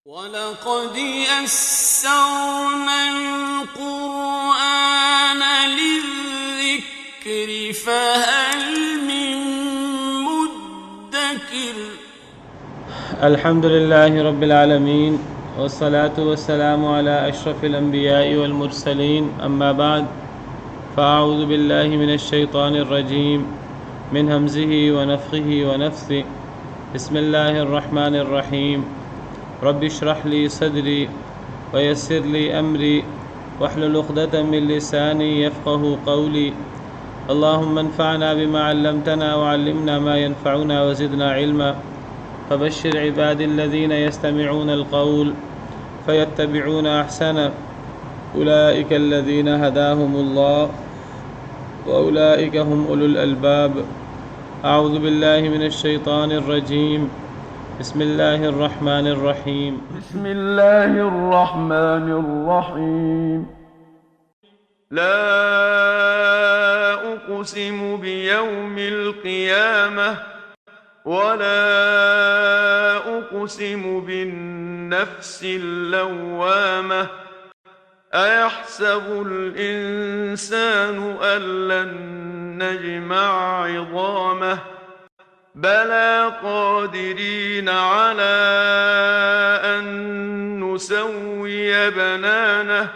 وَلَقَدْ يَسَّرْنَا الْقُرْآنَ لِلذِّكْرِ فَهَلْ مِن مُّدَّكِرٍ الحمد لله رب العالمين والصلاة والسلام على أشرف الأنبياء والمرسلين أما بعد فأعوذ بالله من الشيطان الرجيم من همزه ونفخه ونفثه بسم الله الرحمن الرحيم رب اشرح لي صدري ويسر لي أمري واحلل عقدة من لساني يفقه قولي اللهم انفعنا بما علمتنا وعلمنا ما ينفعنا وزدنا علما فبشر عبادي الذين يستمعون القول فيتبعون أحسنه أولئك الذين هداهم الله وأولئك هم أولو الألباب أعوذ بالله من الشيطان الرجيم بسم الله الرحمن الرحيم بسم الله الرحمن الرحيم لا أقسم بيوم القيامة ولا أقسم بالنفس اللوامة أيحسب الإنسان أن لن نجمع عظامه بلى قادرين على أن نسوي بنانه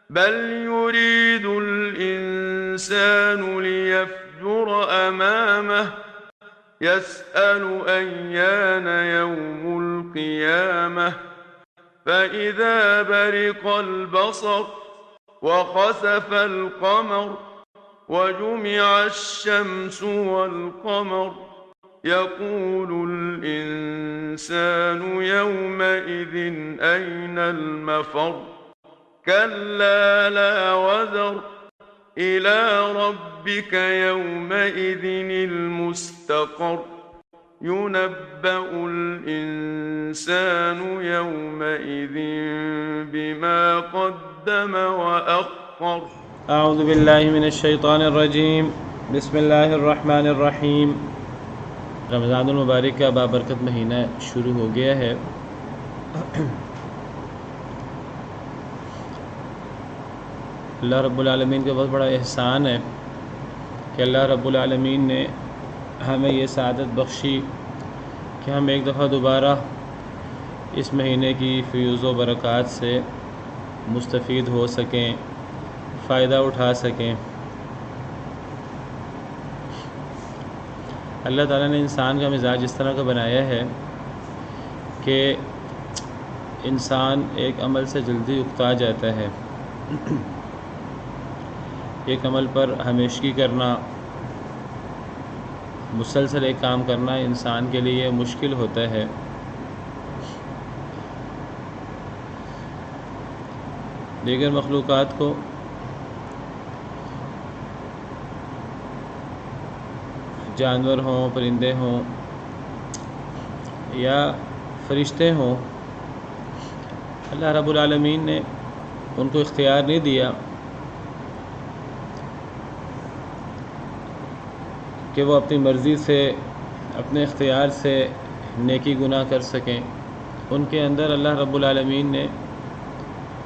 بل يريد الإنسان ليفجر أمامه يسأل أيان يوم القيامة فإذا برق البصر وخسف القمر وجمع الشمس والقمر يقول الإنسان يومئذ أين المفر كلا لا وزر إلى ربك يومئذ المستقر ينبأ الإنسان يومئذ بما قدم وأخر أعوذ بالله من الشيطان الرجيم بسم الله الرحمن الرحیم رمضان المبارک کا بابرکت مہینہ شروع ہو گیا ہے۔ اللہ رب العالمین کا بہت بڑا احسان ہے کہ اللہ رب العالمین نے ہمیں یہ سعادت بخشی کہ ہم ایک دفعہ دوبارہ اس مہینے کی فیوز و برکات سے مستفید ہو سکیں، فائدہ اٹھا سکیں۔ اللہ تعالیٰ نے انسان کا مزاج اس طرح کا بنایا ہے کہ انسان ایک عمل سے جلدی اکتا جاتا ہے۔ ایک عمل پر ہمیشگی کرنا، مسلسل ایک کام کرنا انسان کے لیے مشکل ہوتا ہے۔ دیگر مخلوقات کو جانور ہوں، پرندے ہوں یا فرشتے ہوں، اللہ رب العالمین نے ان کو اختیار نہیں دیا کہ وہ اپنی مرضی سے، اپنے اختیار سے نیکی گناہ کر سکیں۔ ان کے اندر اللہ رب العالمین نے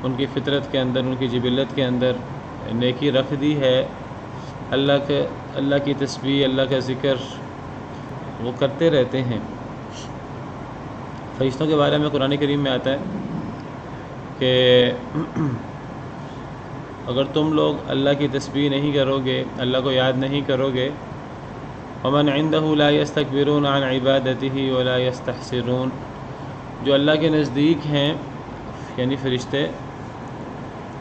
ان کی فطرت کے اندر، ان کی جبلت کے اندر نیکی رکھ دی ہے۔ اللہ کی تسبیح، اللہ کا ذکر وہ کرتے رہتے ہیں۔ فرشتوں کے بارے میں قرآن کریم میں آتا ہے کہ اگر تم لوگ اللہ کی تسبیح نہیں کرو گے، اللہ کو یاد نہیں کرو گے، وَمَنْ عِنْدَهُ لَا يَسْتَكْبِرُونَ عَنْ عِبَادَتِهِ وَلَا يَسْتَحْسِرُونَ، جو اللہ کے نزدیک ہیں یعنی فرشتے،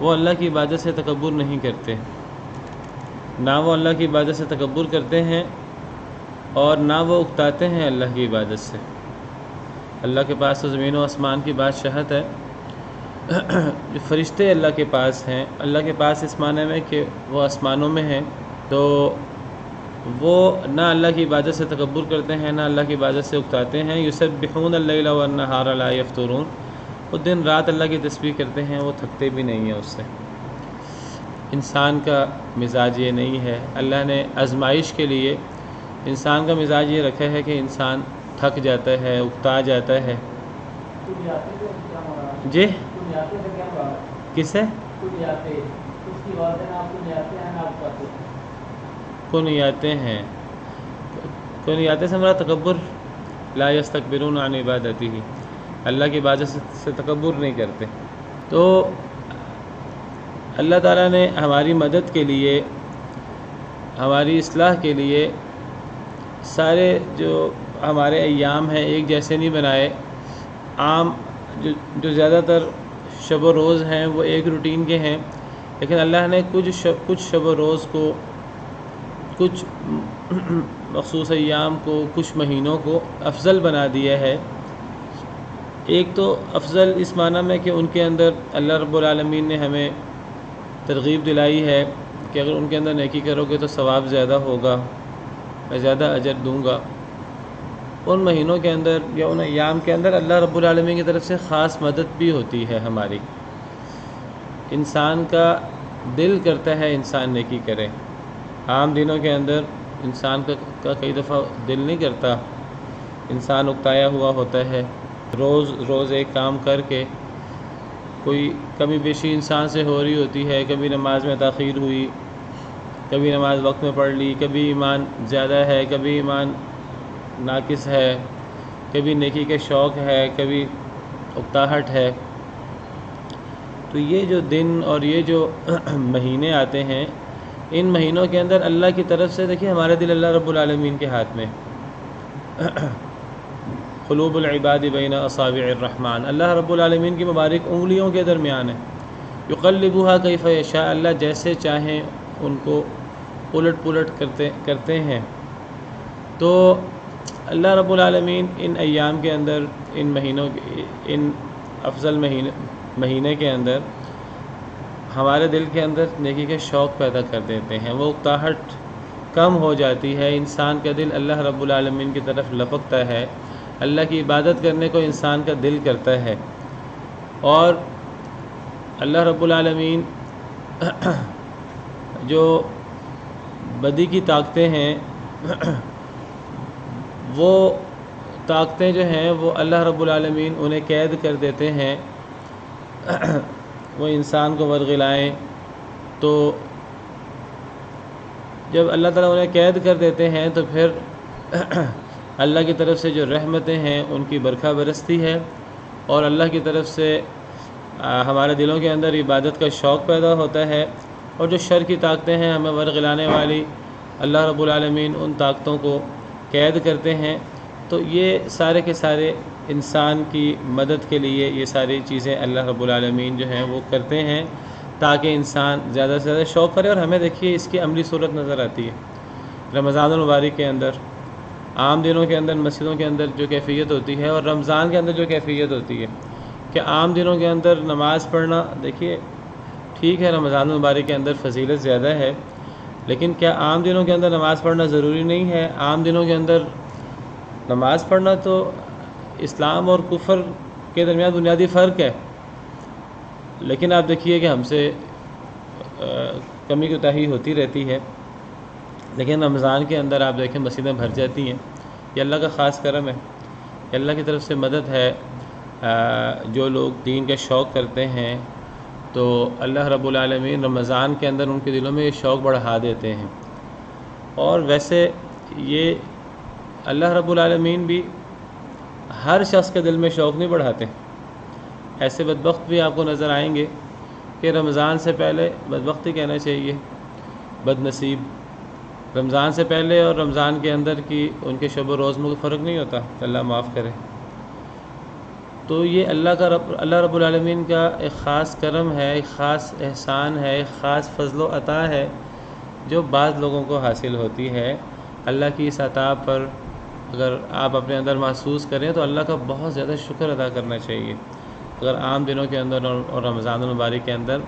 وہ اللہ کی عبادت سے تکبر نہیں کرتے، نہ وہ اللہ کی عبادت سے تکبر کرتے ہیں اور نہ وہ اکتاتے ہیں اللہ کی عبادت سے۔ اللہ کے پاس تو زمین و آسمان کی بادشاہت ہے۔ جو فرشتے اللہ کے پاس ہیں، اللہ کے پاس اس معنی میں کہ وہ آسمانوں میں ہیں، تو وہ نہ اللہ کی عبادت سے تکبر کرتے ہیں، نہ اللہ کی عبادت سے اکتاتے ہیں۔ یسبحون اللیل والنہار لا یفترون، وہ دن رات اللہ کی تسبیح کرتے ہیں، وہ تھکتے بھی نہیں ہیں اس سے۔ انسان کا مزاج یہ نہیں ہے۔ اللہ نے آزمائش کے لیے انسان کا مزاج یہ رکھا ہے کہ انسان تھک جاتا ہے، اکتا جاتا ہے، جی کس سے کنیاتے ہیں؟ کنیاتے سے مراد تکبر، لا یستکبرون عن عبادتہ، اللہ کی عبادت سے تکبر نہیں کرتے۔ تو اللہ تعالیٰ نے ہماری مدد کے لیے، ہماری اصلاح کے لیے سارے جو ہمارے ایام ہیں ایک جیسے نہیں بنائے۔ عام جو زیادہ تر شب و روز ہیں وہ ایک روٹین کے ہیں، لیکن اللہ نے کچھ شب و روز کو، کچھ مخصوص ایام کو، کچھ مہینوں کو افضل بنا دیا ہے۔ ایک تو افضل اس معنی میں کہ ان کے اندر اللہ رب العالمین نے ہمیں ترغیب دلائی ہے کہ اگر ان کے اندر نیکی کرو گے تو ثواب زیادہ ہوگا، میں زیادہ اجر دوں گا۔ ان مہینوں کے اندر یا ان ایام کے اندر اللہ رب العالمین کی طرف سے خاص مدد بھی ہوتی ہے ہماری۔ انسان کا دل کرتا ہے انسان نیکی کرے، عام دنوں کے اندر انسان کا کئی دفعہ دل نہیں کرتا، انسان اکتایا ہوا ہوتا ہے، روز ایک کام کر کے کوئی کمی بیشی انسان سے ہو رہی ہوتی ہے، کبھی نماز میں تاخیر ہوئی، کبھی نماز وقت میں پڑھ لی، کبھی ایمان زیادہ ہے، کبھی ایمان ناقص ہے، کبھی نیکی کے شوق ہے، کبھی اکتاہٹ ہے۔ تو یہ جو دن اور یہ جو مہینے آتے ہیں، ان مہینوں کے اندر اللہ کی طرف سے دیکھیے ہمارے دل اللہ رب العالمین کے ہاتھ میں، قلوب العباد بین اصابع الرحمن، اللہ رب العالمین کی مبارک انگلیوں کے درمیان ہے۔ یقلبها کیف یشاء، اللہ جیسے چاہیں ان کو الٹ کرتے ہیں۔ تو اللہ رب العالمین ان ایام کے اندر، ان مہینوں، ان افضل مہینے کے اندر ہمارے دل کے اندر نیکی کے شوق پیدا کر دیتے ہیں، وہ اکتاہٹ کم ہو جاتی ہے، انسان کا دل اللہ رب العالمین کی طرف لپکتا ہے، اللہ کی عبادت کرنے کو انسان کا دل کرتا ہے۔ اور اللہ رب العالمین جو بدی کی طاقتیں ہیں، وہ طاقتیں جو ہیں وہ اللہ رب العالمین انہیں قید کر دیتے ہیں، وہ انسان کو ورغلائیں۔ تو جب اللہ تعالیٰ انہیں قید کر دیتے ہیں تو پھر اللہ کی طرف سے جو رحمتیں ہیں ان کی برکھا برستی ہے، اور اللہ کی طرف سے ہمارے دلوں کے اندر عبادت کا شوق پیدا ہوتا ہے، اور جو شر کی طاقتیں ہیں ہمیں ورغلانے والی، اللہ رب العالمین ان طاقتوں کو قید کرتے ہیں۔ تو یہ سارے کے سارے انسان کی مدد کے لیے یہ ساری چیزیں اللہ رب العالمین جو ہیں وہ کرتے ہیں، تاکہ انسان زیادہ سے زیادہ شوق کرے۔ اور ہمیں دیکھیے اس کی عملی صورت نظر آتی ہے رمضان المبارک کے اندر، عام دنوں کے اندر مسجدوں کے اندر جو کیفیت ہوتی ہے، اور رمضان کے اندر جو کیفیت ہوتی ہے کہ عام دنوں کے اندر نماز پڑھنا، دیکھیے ٹھیک ہے رمضان المبارک کے اندر فضیلت زیادہ ہے، لیکن کیا عام دنوں کے اندر نماز پڑھنا ضروری نہیں ہے؟ عام دنوں کے اندر نماز پڑھنا تو اسلام اور کفر کے درمیان بنیادی فرق ہے، لیکن آپ دیکھیے کہ ہم سے کمی کوتاہی ہوتی رہتی ہے۔ لیکن رمضان کے اندر آپ دیکھیں مسجدیں بھر جاتی ہیں، یہ اللہ کا خاص کرم ہے، یہ اللہ کی طرف سے مدد ہے۔ جو لوگ دین کا شوق کرتے ہیں تو اللہ رب العالمین رمضان کے اندر ان کے دلوں میں یہ شوق بڑھا دیتے ہیں۔ اور ویسے یہ اللہ رب العالمین بھی ہر شخص کے دل میں شوق نہیں بڑھاتے، ایسے بدبخت بھی آپ کو نظر آئیں گے کہ رمضان سے پہلے، بدبخت ہی کہنا چاہیے، بد نصیب، رمضان سے پہلے اور رمضان کے اندر کی ان کے شب و روز میں کوئی فرق نہیں ہوتا، اللہ معاف کرے۔ تو یہ اللہ رب العالمین کا ایک خاص کرم ہے، ایک خاص احسان ہے، ایک خاص فضل و عطا ہے جو بعض لوگوں کو حاصل ہوتی ہے۔ اللہ کی اس عطا پر اگر آپ اپنے اندر محسوس کریں تو اللہ کا بہت زیادہ شکر ادا کرنا چاہیے۔ اگر عام دنوں کے اندر اور رمضان المبارک کے اندر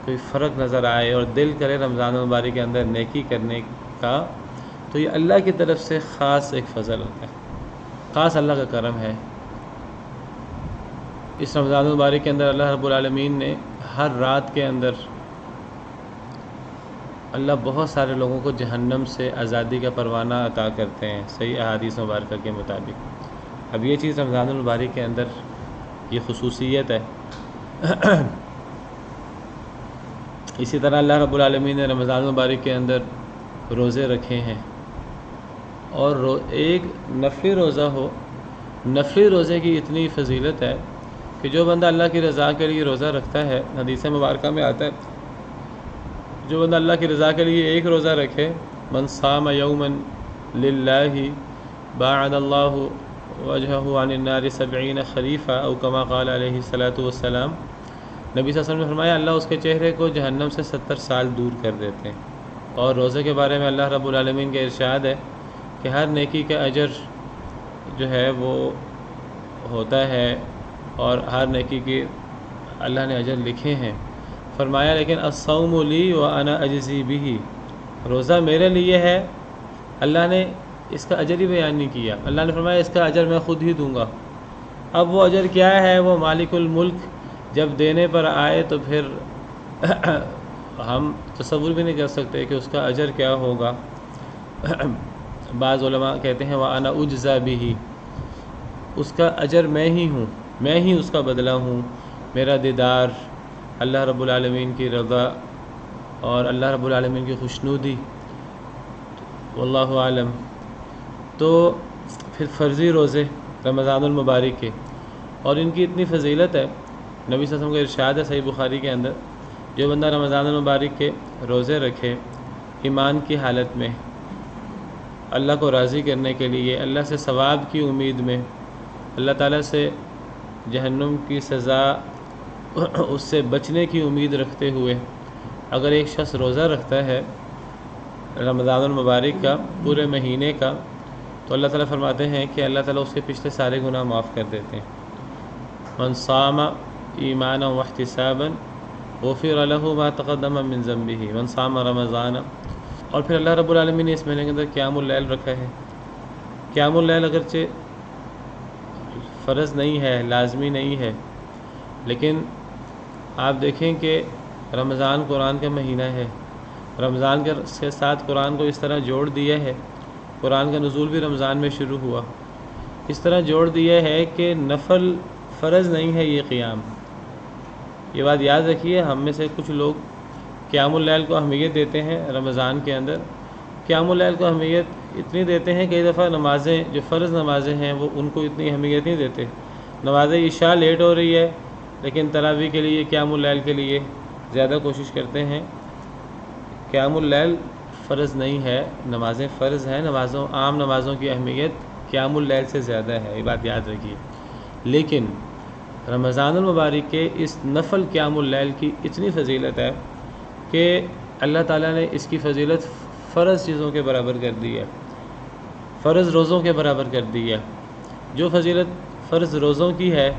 کوئی فرق نظر آئے اور دل کرے رمضان المبارک کے اندر نیکی کرنے کا، تو یہ اللہ کی طرف سے خاص ایک فضل ہوتا ہے، خاص اللہ کا کرم ہے۔ اس رمضان المبارک کے اندر اللہ رب العالمین نے ہر رات کے اندر اللہ بہت سارے لوگوں کو جہنم سے آزادی کا پروانہ عطا کرتے ہیں، صحیح احادیث مبارکہ کے مطابق۔ اب یہ چیز رمضان المبارک کے اندر یہ خصوصیت ہے۔ اسی طرح اللہ رب العالمین نے رمضان المبارک کے اندر روزے رکھے ہیں، اور ایک نفلی روزہ ہو، نفلی روزے کی اتنی فضیلت ہے کہ جو بندہ اللہ کی رضا کے لیے روزہ رکھتا ہے، حدیث مبارکہ میں آتا ہے جو بندہ اللہ کی رضا کے لیے ایک روزہ رکھے، من صام یوما للہ باعد اللہ وجہہ عن النار 70 خریفہ او کما قال علیہ الصلاۃ والسلام، نبی صلی اللہ علیہ وسلم نے فرمایا اللہ اس کے چہرے کو جہنم سے 70 سال دور کر دیتے ہیں۔ اور روزے کے بارے میں اللہ رب العالمین کا ارشاد ہے کہ ہر نیکی کا اجر جو ہے وہ ہوتا ہے، اور ہر نیکی کی اللہ نے اجر لکھے ہیں۔ فرمایا لیکن الصوم لی وانا اجزی بہ، روزہ میرے لیے ہے، اللہ نے اس کا اجر ہی بیان نہیں کیا، اللہ نے فرمایا اس کا اجر میں خود ہی دوں گا۔ اب وہ اجر کیا ہے؟ وہ مالک الملک جب دینے پر آئے تو پھر ہم تصور بھی نہیں کر سکتے کہ اس کا اجر کیا ہوگا۔ بعض علماء کہتے ہیں وَأَنَا أُجْزَى بِهِ، اس کا اجر میں ہی ہوں، میں ہی اس کا بدلہ ہوں، میرا دیدار، اللہ رب العالمین کی رضا اور اللہ رب العالمین کی خوشنودی، واللہ عالم۔ تو پھر فرضی روزے رمضان المبارک کے، اور ان کی اتنی فضیلت ہے، نبی صلی اللہ علیہ وسلم کا ارشاد ہے صحیح بخاری کے اندر، جو بندہ رمضان المبارک کے روزے رکھے ایمان کی حالت میں، اللہ کو راضی کرنے کے لیے، اللہ سے ثواب کی امید میں، اللہ تعالیٰ سے جہنم کی سزا اس سے بچنے کی امید رکھتے ہوئے اگر ایک شخص روزہ رکھتا ہے رمضان المبارک کا پورے مہینے کا، تو اللہ تعالیٰ فرماتے ہیں کہ اللہ تعالیٰ اس کے پچھلے سارے گناہ معاف کر دیتے ہیں۔ من صام ایمانا واحتسابا غفر له ما تقدم من ذنبه من صام رمضان۔ اور پھر اللہ رب العالمین نے اس مہینے کے اندر قیام اللیل رکھا ہے۔ قیام اللیل اگرچہ فرض نہیں ہے، لازمی نہیں ہے، لیکن آپ دیکھیں کہ رمضان قرآن کا مہینہ ہے، رمضان کے ساتھ قرآن کو اس طرح جوڑ دیا ہے، قرآن کا نزول بھی رمضان میں شروع ہوا، اس طرح جوڑ دیا ہے کہ نفل فرض نہیں ہے یہ قیام۔ یہ بات یاد رکھیے، ہم میں سے کچھ لوگ قیام اللیل کو اہمیت دیتے ہیں رمضان کے اندر، قیام اللیل کو اہمیت اتنی دیتے ہیں کئی دفعہ نمازیں جو فرض نمازیں ہیں وہ ان کو اتنی اہمیت نہیں دیتے۔ نماز عشاء لیٹ ہو رہی ہے لیکن تراویح کے لیے قیام اللیل کے لیے زیادہ کوشش کرتے ہیں۔ قیام اللیل فرض نہیں ہے، نمازیں فرض ہیں، عام نمازوں کی اہمیت قیام اللیل سے زیادہ ہے، یہ بات یاد رکھیے۔ لیکن رمضان المبارک کے اس نفل قیام اللیل کی اتنی فضیلت ہے کہ اللہ تعالیٰ نے اس کی فضیلت فرض چیزوں کے برابر کر دی ہے، فرض روزوں کے برابر کر دی ہے۔ جو فضیلت فرض روزوں کی ہے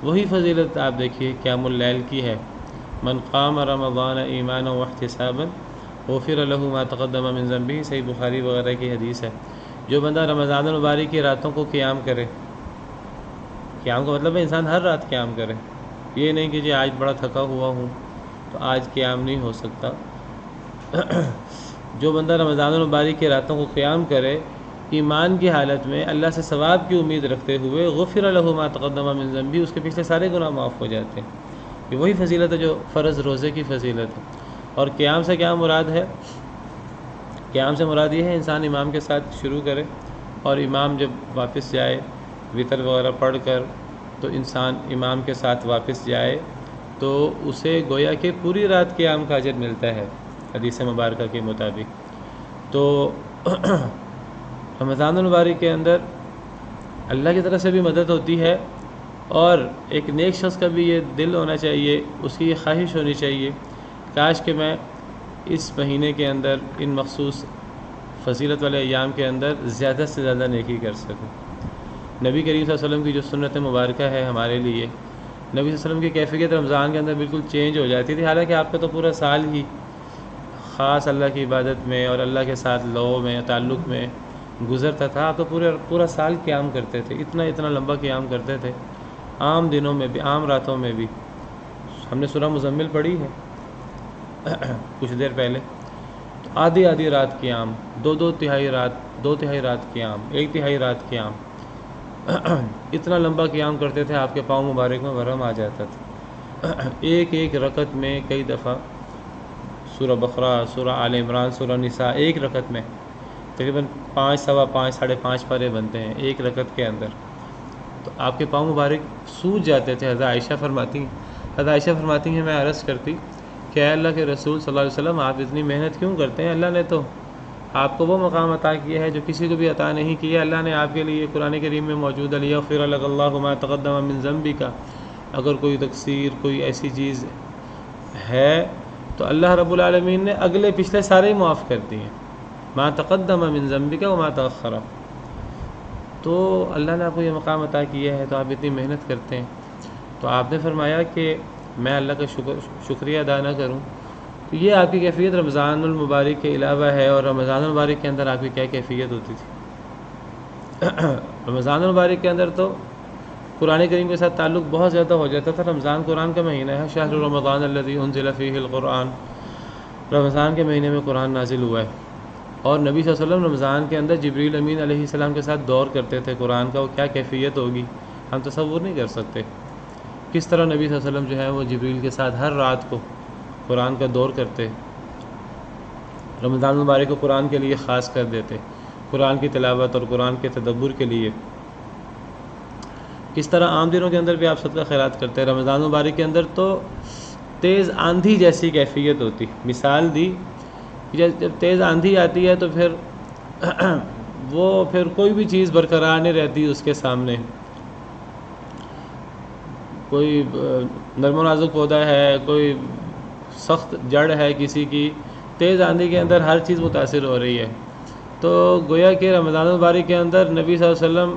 وہی فضیلت آپ دیکھیے قیام اللیل کی ہے۔ من قام رمضان ایمانا واحتسابا غفر له ما تقدم من ذنبه، صحیح بخاری وغیرہ کی حدیث ہے۔ جو بندہ رمضان المبارک کی راتوں کو قیام کرے، قیام کا مطلب ہے انسان ہر رات قیام کرے، یہ نہیں کہ جی آج بڑا تھکا ہوا ہوں تو آج قیام نہیں ہو سکتا۔ جو بندہ رمضان المبارک کی راتوں کو قیام کرے ایمان کی حالت میں، اللہ سے ثواب کی امید رکھتے ہوئے، غفر له ما تقدم من ذنبه، اس کے پچھلے سارے گناہ معاف ہو جاتے ہیں۔ یہ وہی فضیلت ہے جو فرض روزے کی فضیلت ہے۔ اور قیام سے کیا مراد ہے؟ قیام سے مراد یہ ہے انسان امام کے ساتھ شروع کرے، اور امام جب واپس جائے وطر وغیرہ پڑھ کر تو انسان امام کے ساتھ واپس جائے تو اسے گویا کہ پوری رات قیام کا اجر ملتا ہے حدیث مبارکہ کے مطابق۔ تو رمضان المبارک کے اندر اللہ کی طرف سے بھی مدد ہوتی ہے، اور ایک نیک شخص کا بھی یہ دل ہونا چاہیے، اس کی یہ خواہش ہونی چاہیے کاش کہ میں اس مہینے کے اندر ان مخصوص فضیلت والے ایام کے اندر زیادہ سے زیادہ نیکی کر سکوں۔ نبی کریم صلی اللہ علیہ وسلم کی جو سنت مبارکہ ہے ہمارے لیے، نبی صلی اللہ علیہ وسلم کی کیفیت رمضان کے اندر بالکل چینج ہو جاتی تھی، حالانکہ آپ کا تو پورا سال ہی خاص اللہ کی عبادت میں اور اللہ کے ساتھ لو میں تعلق میں گزرتا تھا، آپ تو پورا سال قیام کرتے تھے، اتنا لمبا قیام کرتے تھے، عام دنوں میں بھی، عام راتوں میں بھی۔ ہم نے سورہ مزمل پڑھی ہے کچھ دیر پہلے، تو آدھی رات قیام، دو تہائی رات قیام، ایک تہائی رات قیام، اتنا لمبا قیام کرتے تھے آپ کے پاؤں مبارک میں ورم آ جاتا تھا۔ ایک ایک رکعت میں کئی دفعہ سورہ بقرہ، سورہ آل عمران، سورہ نساء ایک رکعت میں تقریباً 5، سوا 5، 5.5 پارے بنتے ہیں ایک رکعت کے اندر، تو آپ کے پاؤں مبارک سوج جاتے تھے۔ حضرت عائشہ فرماتی ہیں میں عرض کرتی کہ اے اللہ کے رسول صلی اللہ علیہ وسلم آپ اتنی محنت کیوں کرتے ہیں؟ اللہ نے تو آپ کو وہ مقام عطا کیا ہے جو کسی کو بھی عطا نہیں کیا۔ اللہ نے آپ کے لیے قرآن کریم میں موجود لیغفر لک اللہ ما تقدم من ذنبک، اگر کوئی تقصیر، کوئی ایسی چیز ہے تو اللہ رب العالمین نے اگلے پچھلے سارے ہی معاف کر دیے، ما تقدم من ذنبک وما تأخر۔ تو اللہ نے آپ کو یہ مقام عطا کیا ہے تو آپ اتنی محنت کرتے ہیں۔ تو آپ نے فرمایا کہ میں اللہ کا شکریہ ادا نہ کروں، تو یہ آپ کی کیفیت رمضان المبارک کے علاوہ ہے۔ اور رمضان المبارک کے اندر آپ کی کیا کیفیت ہوتی تھی؟ رمضان المبارک کے اندر تو قرآن کریم کے ساتھ تعلق بہت زیادہ ہو جاتا تھا۔ رمضان قرآن کا مہینہ ہے، شہر رمضان الذی انزل فیہ القرآن، رمضان کے مہینے میں قرآن نازل ہوا ہے، اور نبی صلی اللہ علیہ وسلم رمضان کے اندر جبریل امین علیہ السلام کے ساتھ دور کرتے تھے قرآن کا۔ وہ کیا کیفیت ہوگی ہم تصور نہیں کر سکتے، کس طرح نبی صلی اللہ علیہ وسلم جو ہے وہ جبریل کے ساتھ ہر رات کو قرآن کا دور کرتے، رمضان مبارک کو قرآن کے لیے خاص کر دیتے، قرآن کی تلاوت اور قرآن کے تدبر کے لیے۔ کس طرح عام دنوں کے اندر بھی آپ صدقہ خیرات کرتے ہیں، رمضان مبارک کے اندر تو تیز آندھی جیسی کیفیت ہوتی۔ مثال دی، جب تیز آندھی آتی ہے تو پھر کوئی بھی چیز برقرار نہیں رہتی اس کے سامنے۔ کوئی نرم و نازک پودا ہے، کوئی سخت جڑ ہے کسی کی، تیز آندھی کے اندر ہر چیز متاثر ہو رہی ہے۔ تو گویا کہ رمضان مبارک کے اندر نبی صلی اللہ علیہ وسلم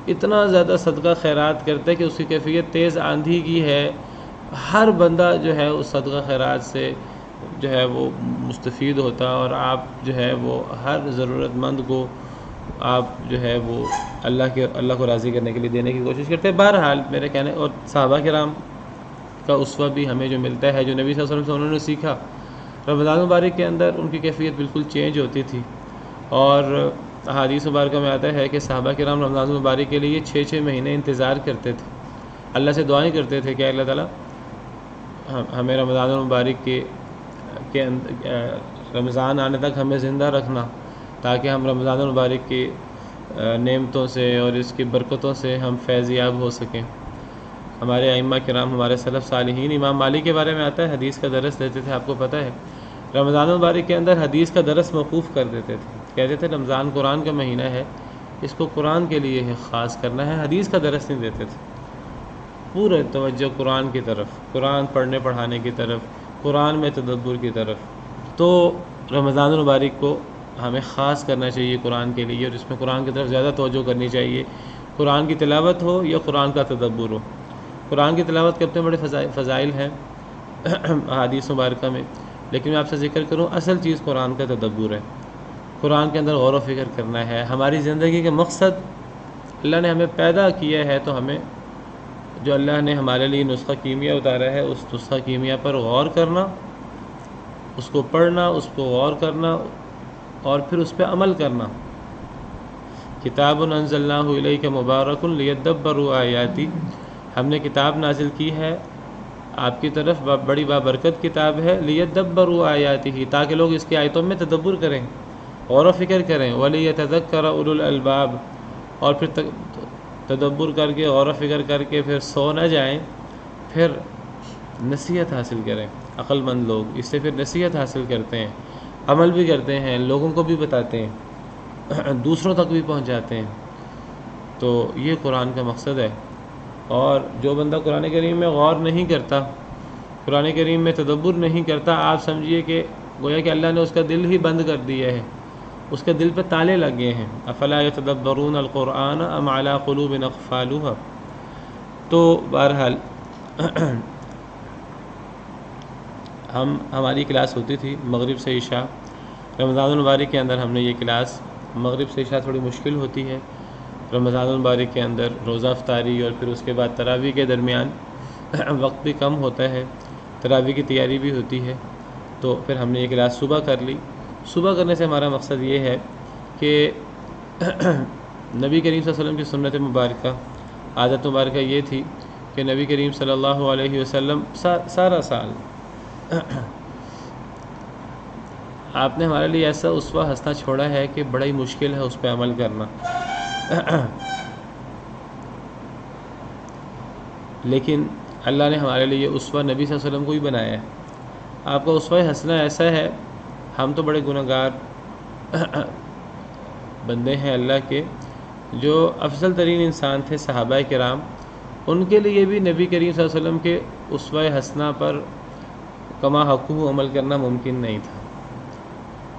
اتنا زیادہ صدقہ خیرات کرتے کہ اس کی کیفیت تیز آندھی کی ہے۔ ہر بندہ جو ہے اس صدقہ خیرات سے جو ہے وہ مستفید ہوتا، اور آپ جو ہے وہ ہر ضرورت مند کو آپ جو ہے وہ اللہ کو راضی کرنے کے لیے دینے کی کوشش کرتے ہیں۔ بہرحال میرے کہنے، اور صحابہ کرام کا اسوہ بھی ہمیں جو ملتا ہے، جو نبی صلی اللہ علیہ وسلم سے انہوں نے سیکھا، رمضان مبارک کے اندر ان کی کیفیت بالکل چینج ہوتی تھی۔ اور احادیث مبارکہ میں آتا ہے کہ صحابہ کرام رمضان مبارک کے لیے 6 مہینے انتظار کرتے تھے، اللہ سے دعائیں کرتے تھے کہ اللہ تعالیٰ ہمیں رمضان مبارک کے رمضان آنے تک ہمیں زندہ رکھنا، تاکہ ہم رمضان المبارک کی نعمتوں سے اور اس کی برکتوں سے ہم فیض یاب ہو سکیں۔ ہمارے ائمہ کرام، ہمارے سلف صالحین، امام مالک کے بارے میں آتا ہے حدیث کا درس دیتے تھے، آپ کو پتہ ہے رمضان المبارک کے اندر حدیث کا درس موقوف کر دیتے تھے، کہتے تھے رمضان قرآن کا مہینہ ہے، اس کو قرآن کے لیے خاص کرنا ہے، حدیث کا درس نہیں دیتے تھے، پورے توجہ قرآن کی طرف، قرآن پڑھنے پڑھانے کی طرف، قرآن میں تدبر کی طرف۔ تو رمضان المبارک کو ہمیں خاص کرنا چاہیے قرآن کے لیے، اور اس میں قرآن کی طرف زیادہ توجہ کرنی چاہیے، قرآن کی تلاوت ہو یا قرآن کا تدبر ہو۔ قرآن کی تلاوت کے اپنے بڑے فضائل ہیں احادیث مبارکہ میں، لیکن میں آپ سے ذکر کروں اصل چیز قرآن کا تدبر ہے، قرآن کے اندر غور و فکر کرنا ہے۔ ہماری زندگی کے مقصد، اللہ نے ہمیں پیدا کیا ہے تو ہمیں جو اللہ نے ہمارے لیے نسخہ کیمیا اتارا ہے، اس نسخہ کیمیا پر غور کرنا، اس کو پڑھنا، اس کو غور کرنا، اور پھر اس پہ عمل کرنا۔ کتاب انزلناہ الیک مبارک لیدبروا آیاتی، ہم نے کتاب نازل کی ہے آپ کی طرف، بڑی بابرکت کتاب ہے، لیدبروا آیاتہ، تاکہ لوگ اس کی آیتوں میں تدبر کریں، غور و فکر کریں، ولیتذکر اولو الالباب، اور پھر تدبر کر کے غور و فکر کر کے پھر سو نہ جائیں، پھر نصیحت حاصل کریں۔ عقل مند لوگ اس سے پھر نصیحت حاصل کرتے ہیں، عمل بھی کرتے ہیں، لوگوں کو بھی بتاتے ہیں، دوسروں تک بھی پہنچاتے ہیں۔ تو یہ قرآن کا مقصد ہے۔ اور جو بندہ قرآن کریم میں غور نہیں کرتا، قرآن کریم میں تدبر نہیں کرتا، آپ سمجھیے کہ گویا کہ اللہ نے اس کا دل ہی بند کر دیا ہے، اس کے دل پہ تالے لگ گئے ہیں۔ افلا یتدبرون القرآن ام علی قلوب اقفالها۔ تو بہرحال ہماری کلاس ہوتی تھی مغرب سے عشاء، رمضان المبارک کے اندر ہم نے یہ کلاس، مغرب سے عشاء تھوڑی مشکل ہوتی ہے، رمضان المبارک کے اندر روزہ افطاری اور پھر اس کے بعد تراویح کے درمیان وقت بھی کم ہوتا ہے، تراویح کی تیاری بھی ہوتی ہے، تو پھر ہم نے یہ کلاس صبح کر لی۔ صبح کرنے سے ہمارا مقصد یہ ہے کہ نبی کریم صلی اللہ علیہ وسلم کی سنت مبارکہ، عادت مبارکہ یہ تھی کہ نبی کریم صلی اللہ علیہ وسلم سارا سال آپ نے ہمارے لیے ایسا اسوہ حسنہ چھوڑا ہے کہ بڑا ہی مشکل ہے اس پہ عمل کرنا، لیکن اللہ نے ہمارے لیے اسوہ نبی صلی اللہ علیہ وسلم کو ہی بنایا ہے۔ آپ کا اسوہ حسنہ ایسا ہے، ہم تو بڑے گنہگار بندے ہیں اللہ کے، جو افضل ترین انسان تھے صحابہ کرام، ان کے لیے بھی نبی کریم صلی اللہ علیہ وسلم کے اسوہ حسنہ پر کما حقہ عمل کرنا ممکن نہیں تھا۔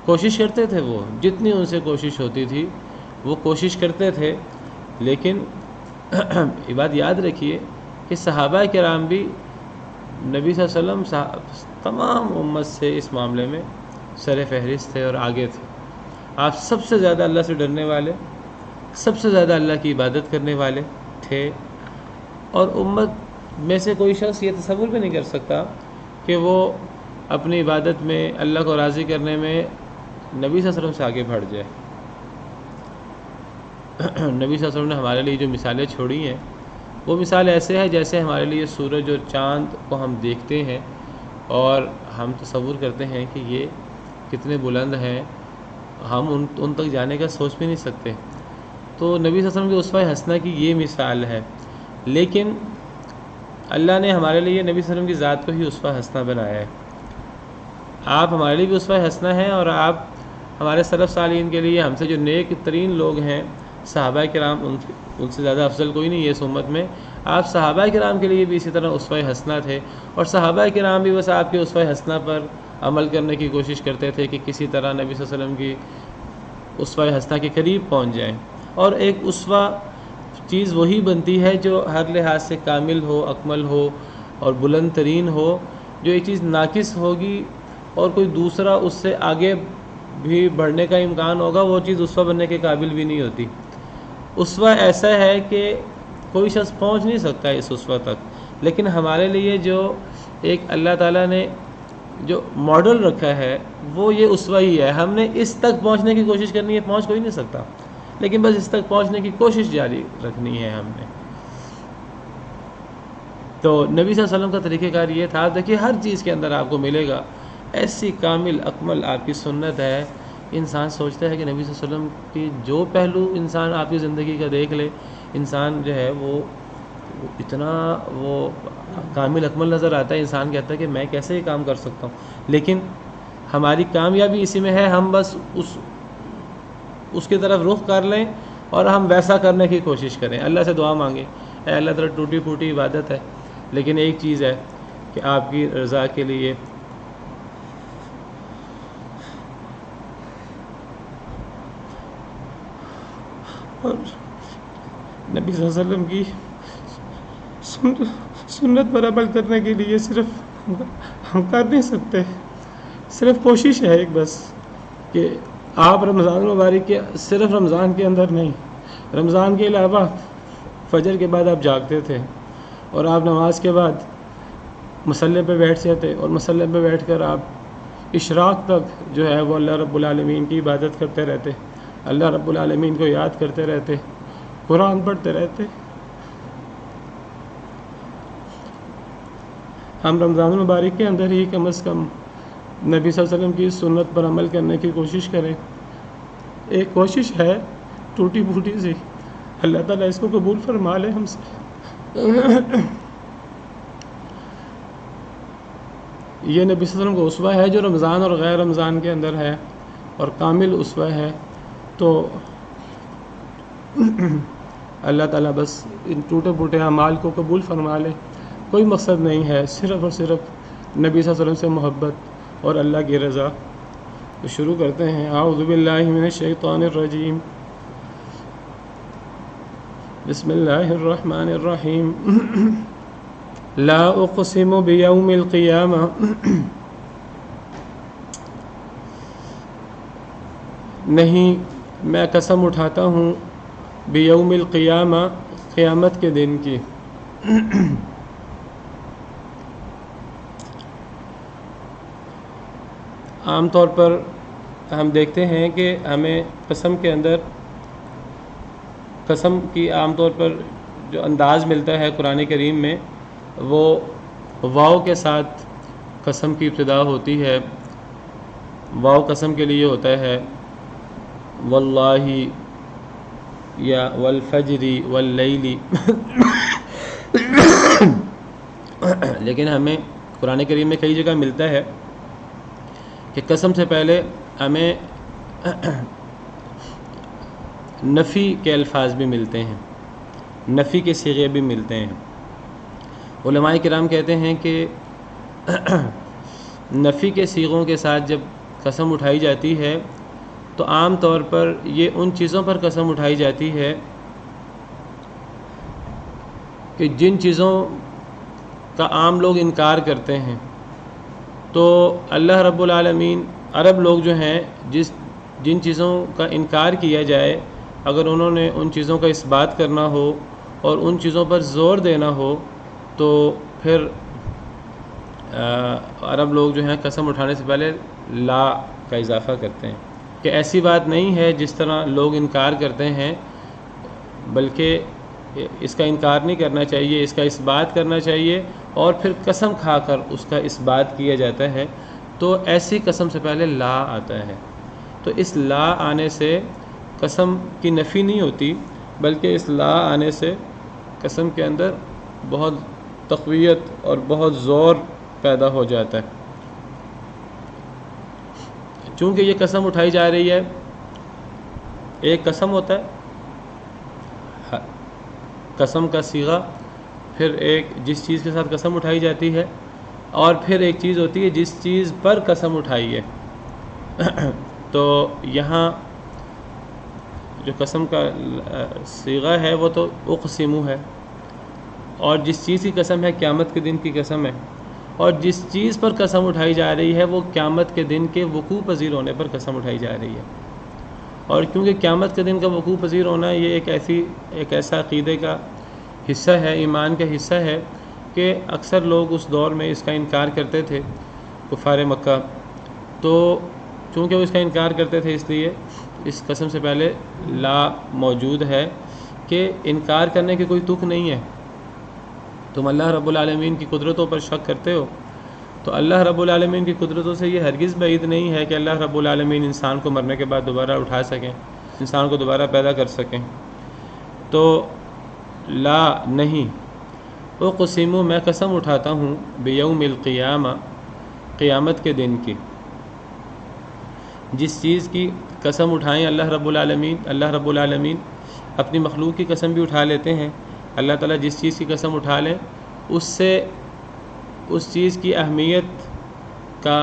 کوشش کرتے تھے، وہ جتنی ان سے کوشش ہوتی تھی وہ کوشش کرتے تھے، لیکن یہ بات یاد رکھیے کہ صحابہ کرام بھی نبی صلی اللہ علیہ وسلم تمام امت سے اس معاملے میں سر فہرست تھے اور آگے تھے۔ آپ سب سے زیادہ اللہ سے ڈرنے والے، سب سے زیادہ اللہ کی عبادت کرنے والے تھے، اور امت میں سے کوئی شخص یہ تصور بھی نہیں کر سکتا کہ وہ اپنی عبادت میں اللہ کو راضی کرنے میں نبی صلی اللہ علیہ وسلم سے آگے بڑھ جائے۔ نبی صلی اللہ علیہ وسلم نے ہمارے لیے جو مثالیں چھوڑی ہیں، وہ مثال ایسے ہے جیسے ہمارے لیے سورج اور چاند کو ہم دیکھتے ہیں اور ہم تصور کرتے ہیں کہ یہ کتنے بلند ہیں، ہم ان تک جانے کا سوچ بھی نہیں سکتے۔ تو نبی صلی اللہ علیہ وسلم کے اسوہ حسنہ کی یہ مثال ہے، لیکن اللہ نے ہمارے لیے نبی صلی اللہ علیہ وسلم کی ذات کو ہی اسوہ حسنہ بنایا ہے۔ آپ ہمارے لیے بھی اسوہ حسنہ ہیں، اور آپ ہمارے سلف صالحین کے لیے، ہم سے جو نیک ترین لوگ ہیں صحابہ کرام، ان سے زیادہ افضل کوئی نہیں ہے اس امت میں، آپ صحابہ کرام کے لیے بھی اسی طرح اسوہ حسنہ تھے، اور صحابہ کرام بھی بس آپ کے اسوہ حسنہ پر عمل کرنے کی کوشش کرتے تھے کہ کسی طرح نبی صلی اللہ علیہ وسلم کی اسوہ حسنہ کے قریب پہنچ جائیں۔ اور ایک اسوہ چیز وہی بنتی ہے جو ہر لحاظ سے کامل ہو، اکمل ہو اور بلند ترین ہو۔ جو یہ چیز ناقص ہوگی اور کوئی دوسرا اس سے آگے بھی بڑھنے کا امکان ہوگا، وہ چیز اسوہ بننے کے قابل بھی نہیں ہوتی۔ اسوہ ایسا ہے کہ کوئی شخص پہنچ نہیں سکتا اس اسوہ تک، لیکن ہمارے لیے جو ایک اللہ تعالیٰ نے جو ماڈل رکھا ہے وہ یہ اسوہ ہی ہے۔ ہم نے اس تک پہنچنے کی کوشش کرنی ہے، پہنچ کوئی نہیں سکتا، لیکن بس اس تک پہنچنے کی کوشش جاری رکھنی ہے ہم نے۔ تو نبی صلی اللہ علیہ وسلم کا طریقہ کار یہ تھا، دیکھیے ہر چیز کے اندر آپ کو ملے گا، ایسی کامل اکمل آپ کی سنت ہے۔ انسان سوچتا ہے کہ نبی صلی اللہ علیہ وسلم کی جو پہلو انسان آپ کی زندگی کا دیکھ لے، انسان جو ہے وہ اتنا وہ کامل اکمل نظر آتا ہے، انسان کہتا ہے کہ میں کیسے یہ کام کر سکتا ہوں۔ لیکن ہماری کامیابی اسی میں ہے، ہم بس اس کی طرف رخ کر لیں اور ہم ویسا کرنے کی کوشش کریں۔ اللہ سے دعا مانگیں، اے اللہ تعالیٰ ٹوٹی پھوٹی عبادت ہے، لیکن ایک چیز ہے کہ آپ کی رضا کے لیے اور نبی صلی اللہ علیہ وسلم کی سنت پر عمل کرنے کے لیے صرف ہم کر نہیں سکتے، صرف کوشش ہے ایک بس کہ آپ رمضان مبارک کے صرف رمضان کے اندر نہیں، رمضان کے علاوہ فجر کے بعد آپ جاگتے تھے اور آپ نماز کے بعد مصلی پہ بیٹھ جاتے، اور مصلی پہ بیٹھ کر آپ اشراق تک جو ہے وہ اللہ رب العالمین کی عبادت کرتے رہتے، اللہ رب العالمین کو یاد کرتے رہتے، قرآن پڑھتے رہتے۔ ہم رمضان المبارک کے اندر ہی کم از کم نبی صلی اللہ علیہ وسلم کی سنت پر عمل کرنے کی کوشش کریں۔ ایک کوشش ہے ٹوٹی پھوٹی سی، اللہ تعالیٰ اس کو قبول فرما لے ہم سے۔ یہ نبی صلی اللہ علیہ وسلم کو اسوہ ہے جو رمضان اور غیر رمضان کے اندر ہے، اور کامل اسوہ ہے۔ تو اللہ تعالیٰ بس ان ٹوٹے پھوٹے اعمال کو قبول فرما لے۔ کوئی مقصد نہیں ہے، صرف اور صرف نبی صلی اللہ علیہ وسلم سے محبت اور اللہ کی رضا۔ تو شروع کرتے ہیں، اعوذ باللہ من الشیطان الرجیم، بسم اللہ الرحمن الرحیم۔ لا اقسم بیوم القیامہ، نہیں میں قسم اٹھاتا ہوں بیوم القیامہ، قیامت کے دن کی۔ عام طور پر ہم دیکھتے ہیں کہ ہمیں قسم کے اندر قسم کی عام طور پر جو انداز ملتا ہے قرآن کریم میں وہ واو کے ساتھ قسم کی ابتدا ہوتی ہے. واو قسم کے لیے ہوتا ہے واللہ یا والفجر واللیل لیکن ہمیں قرآن کریم میں کئی جگہ ملتا ہے کہ قسم سے پہلے ہمیں نفی کے الفاظ بھی ملتے ہیں، نفی کے صیغے بھی ملتے ہیں. علماء کرام کہتے ہیں کہ نفی کے صیغوں کے ساتھ جب قسم اٹھائی جاتی ہے تو عام طور پر یہ ان چیزوں پر قسم اٹھائی جاتی ہے کہ جن چیزوں کا عام لوگ انکار کرتے ہیں. تو اللہ رب العالمین عرب لوگ جو ہیں جن چیزوں کا انکار کیا جائے اگر انہوں نے ان چیزوں کا اس بات کرنا ہو اور ان چیزوں پر زور دینا ہو تو پھر عرب لوگ جو ہیں قسم اٹھانے سے پہلے لا کا اضافہ کرتے ہیں کہ ایسی بات نہیں ہے جس طرح لوگ انکار کرتے ہیں، بلکہ اس کا انکار نہیں کرنا چاہیے، اس کا اس بات کرنا چاہیے اور پھر قسم کھا کر اس کا اس بات کیا جاتا ہے. تو ایسی قسم سے پہلے لا آتا ہے. تو اس لا آنے سے قسم کی نفی نہیں ہوتی بلکہ اس لا آنے سے قسم کے اندر بہت تقویت اور بہت زور پیدا ہو جاتا ہے. چونکہ یہ قسم اٹھائی جا رہی ہے، ایک قسم ہوتا ہے قسم کا صیغہ، پھر ایک جس چیز کے ساتھ قسم اٹھائی جاتی ہے، اور پھر ایک چیز ہوتی ہے جس چیز پر قسم اٹھائی ہے. تو یہاں جو قسم کا صیغہ ہے وہ تو اقسمو ہے، اور جس چیز کی قسم ہے قیامت کے دن کی قسم ہے، اور جس چیز پر قسم اٹھائی جا رہی ہے وہ قیامت کے دن کے وقوع پذیر ہونے پر قسم اٹھائی جا رہی ہے. اور کیونکہ قیامت کے دن کا وقوع پذیر ہونا یہ ایک ایسا عقیدے کا حصہ ہے، ایمان کا حصہ ہے کہ اکثر لوگ اس دور میں اس کا انکار کرتے تھے، کفار مکہ. تو چونکہ وہ اس کا انکار کرتے تھے اس لیے اس قسم سے پہلے لا موجود ہے کہ انکار کرنے کی کوئی تک نہیں ہے. تم اللہ رب العالمین کی قدرتوں پر شک کرتے ہو تو اللہ رب العالمین کی قدرتوں سے یہ ہرگز بعید نہیں ہے کہ اللہ رب العالمین انسان کو مرنے کے بعد دوبارہ اٹھا سکیں، انسان کو دوبارہ پیدا کر سکیں. تو لا نہیں. اقسم میں قسم اٹھاتا ہوں بیوم القیامہ، قیامت کے دن کی. جس چیز کی قسم اٹھائیں اللہ رب العالمین اپنی مخلوق کی قسم بھی اٹھا لیتے ہیں. اللہ تعالیٰ جس چیز کی قسم اٹھا لیں اس سے اس چیز کی اہمیت کا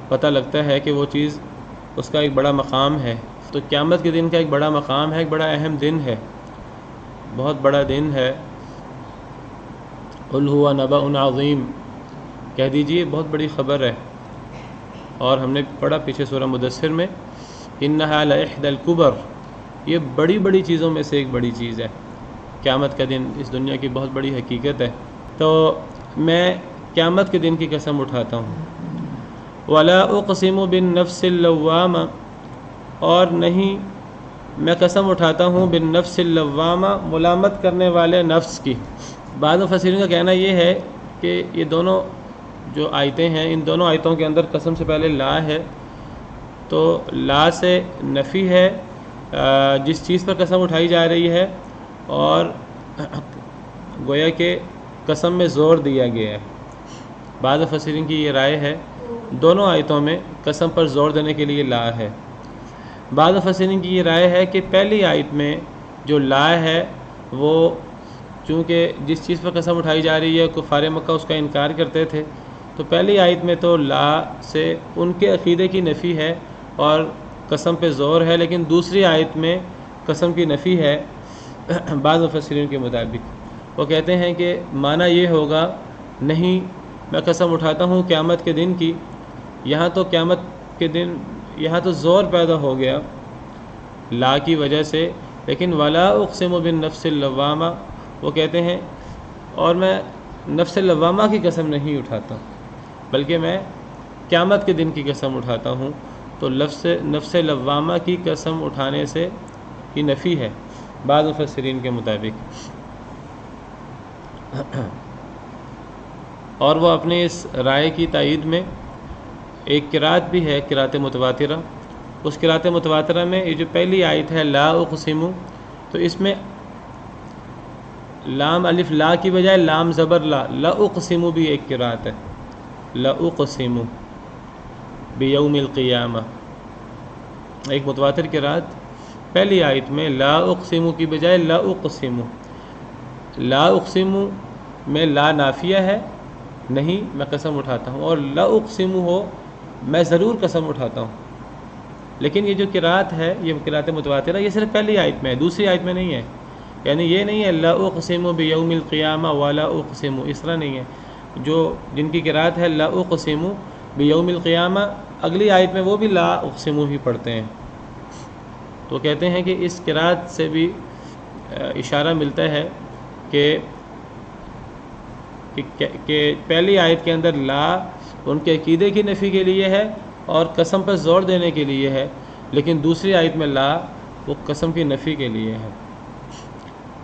پتہ لگتا ہے کہ وہ چیز اس کا ایک بڑا مقام ہے. تو قیامت کے دن کا ایک بڑا مقام ہے، ایک بڑا اہم دن ہے، بہت بڑا دن ہے. قل هو نبأ عظیم، کہہ دیجئے بہت بڑی خبر ہے. اور ہم نے پڑھا پیچھے سورہ مدثر میں انہا لإحدى الکبر، یہ بڑی بڑی چیزوں میں سے ایک بڑی چیز ہے. قیامت کا دن اس دنیا کی بہت بڑی حقیقت ہے. تو میں قیامت کے دن کی قسم اٹھاتا ہوں. ولا اقسم بالنفس اللوامہ، اور نہیں میں قسم اٹھاتا ہوں بالنفس اللوامہ، ملامت کرنے والے نفس کی. بعض مفسرین کا کہنا یہ ہے کہ یہ دونوں جو آیتیں ہیں ان دونوں آیتوں کے اندر قسم سے پہلے لا ہے. تو لا سے نفی ہے جس چیز پر قسم اٹھائی جا رہی ہے، اور گویا کہ قسم میں زور دیا گیا ہے. بعض مفسرین کی یہ رائے ہے دونوں آیتوں میں قسم پر زور دینے کے لیے لا ہے. بعض مفسرین کی یہ رائے ہے کہ پہلی آیت میں جو لا ہے وہ چونکہ جس چیز پر قسم اٹھائی جا رہی ہے کفار مکہ اس کا انکار کرتے تھے، تو پہلی آیت میں تو لا سے ان کے عقیدے کی نفی ہے اور قسم پہ زور ہے، لیکن دوسری آیت میں قسم کی نفی ہے. بعض مفسرین کے مطابق وہ کہتے ہیں کہ معنی یہ ہوگا نہیں میں قسم اٹھاتا ہوں قیامت کے دن کی. یہاں تو قیامت کے دن یہاں تو زور پیدا ہو گیا لا کی وجہ سے، لیکن ولا اقسم بالنفس اللوامہ وہ کہتے ہیں اور میں نفس لوامہ کی قسم نہیں اٹھاتا بلکہ میں قیامت کے دن کی قسم اٹھاتا ہوں. تو لفظ نفس لوامہ کی قسم اٹھانے سے کی نفی ہے، بعض مفسرین کے مطابق، اور وہ اپنے اس رائے کی تائید میں ایک قرات بھی ہے، قرات متواترہ. اس قرات متواترہ میں یہ جو پہلی آیت ہے لا اقسم، تو اس میں لام الف لا کی بجائے لام زبر لا، لا اقسم بھی ایک قرات ہے، لا اقسم بیوم القیامہ، ایک متواتر قرات پہلی آیت میں لا اقسم کی بجائے لا اقسم. لا اقسم میں لا نافیہ ہے، نہیں میں قسم اٹھاتا ہوں، اور لا اقسم ہو میں ضرور قسم اٹھاتا ہوں. لیکن یہ جو قرات ہے یہ قرات متواترہ یہ صرف پہلی آیت میں ہے، دوسری آیت میں نہیں ہے. یعنی یہ نہیں ہے لا اقسم بیوم القیامہ ولا اقسم، اس طرح نہیں ہے. جن کی قرات ہے لا اقسم بیوم القیامہ، اگلی آیت میں وہ بھی لا اقسم ہی پڑھتے ہیں. تو کہتے ہیں کہ اس قرات سے بھی اشارہ ملتا ہے کہ پہلی آیت کے اندر لا ان کے عقیدے کی نفی کے لیے ہے اور قسم پر زور دینے کے لیے ہے، لیکن دوسری آیت میں لا وہ قسم کی نفی کے لیے ہے.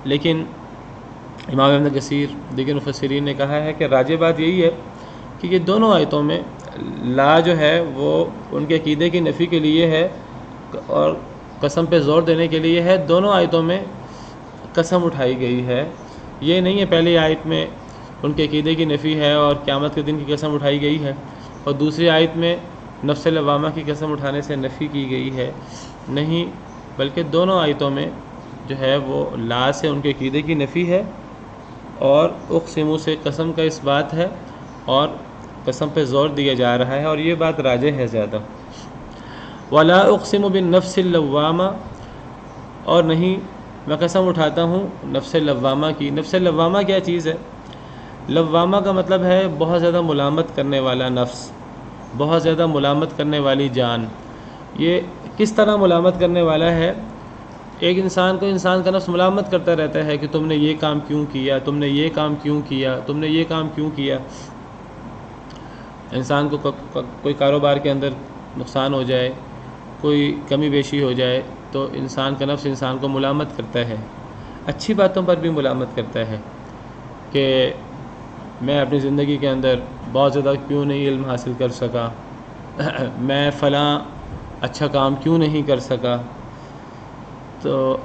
لیکن امام ابن کثیر دیگر مفسرین نے کہا ہے کہ راجح بات یہی ہے کہ یہ دونوں آیتوں میں لا جو ہے وہ ان کے عقیدے کی نفی کے لیے ہے اور قسم پہ زور دینے کے لیے ہے. دونوں آیتوں میں قسم اٹھائی گئی ہے. یہ نہیں ہے پہلی آیت میں ان کے عقیدے کی نفی ہے اور قیامت کے دن کی قسم اٹھائی گئی ہے، اور دوسری آیت میں نفس لوامہ کی قسم اٹھانے سے نفی کی گئی ہے. نہیں، بلکہ دونوں آیتوں میں جو ہے وہ لا سے ان کے عقیدے کی نفی ہے اور اقسم سے قسم کا اس بات ہے اور قسم پہ زور دیا جا رہا ہے، اور یہ بات راجح ہے زیادہ. ولا اقسم بالنفس اللوامہ، اور نہیں میں قسم اٹھاتا ہوں نفس لوامہ کی. نفس لوامہ کیا چیز ہے؟ لوامہ کا مطلب ہے بہت زیادہ ملامت کرنے والا نفس، بہت زیادہ ملامت کرنے والی جان. یہ کس طرح ملامت کرنے والا ہے؟ ایک انسان کا نفس ملامت کرتا رہتا ہے کہ تم نے یہ کام کیوں کیا، تم نے یہ کام کیوں کیا، تم نے یہ کام کیوں کیا. انسان کو کوئی کاروبار کے اندر نقصان ہو جائے، کوئی کمی بیشی ہو جائے تو انسان کا نفس انسان کو ملامت کرتا ہے. اچھی باتوں پر بھی ملامت کرتا ہے کہ میں اپنی زندگی کے اندر بہت زیادہ کیوں نہیں علم حاصل کر سکا، میں فلاں اچھا کام کیوں نہیں کر سکا. تو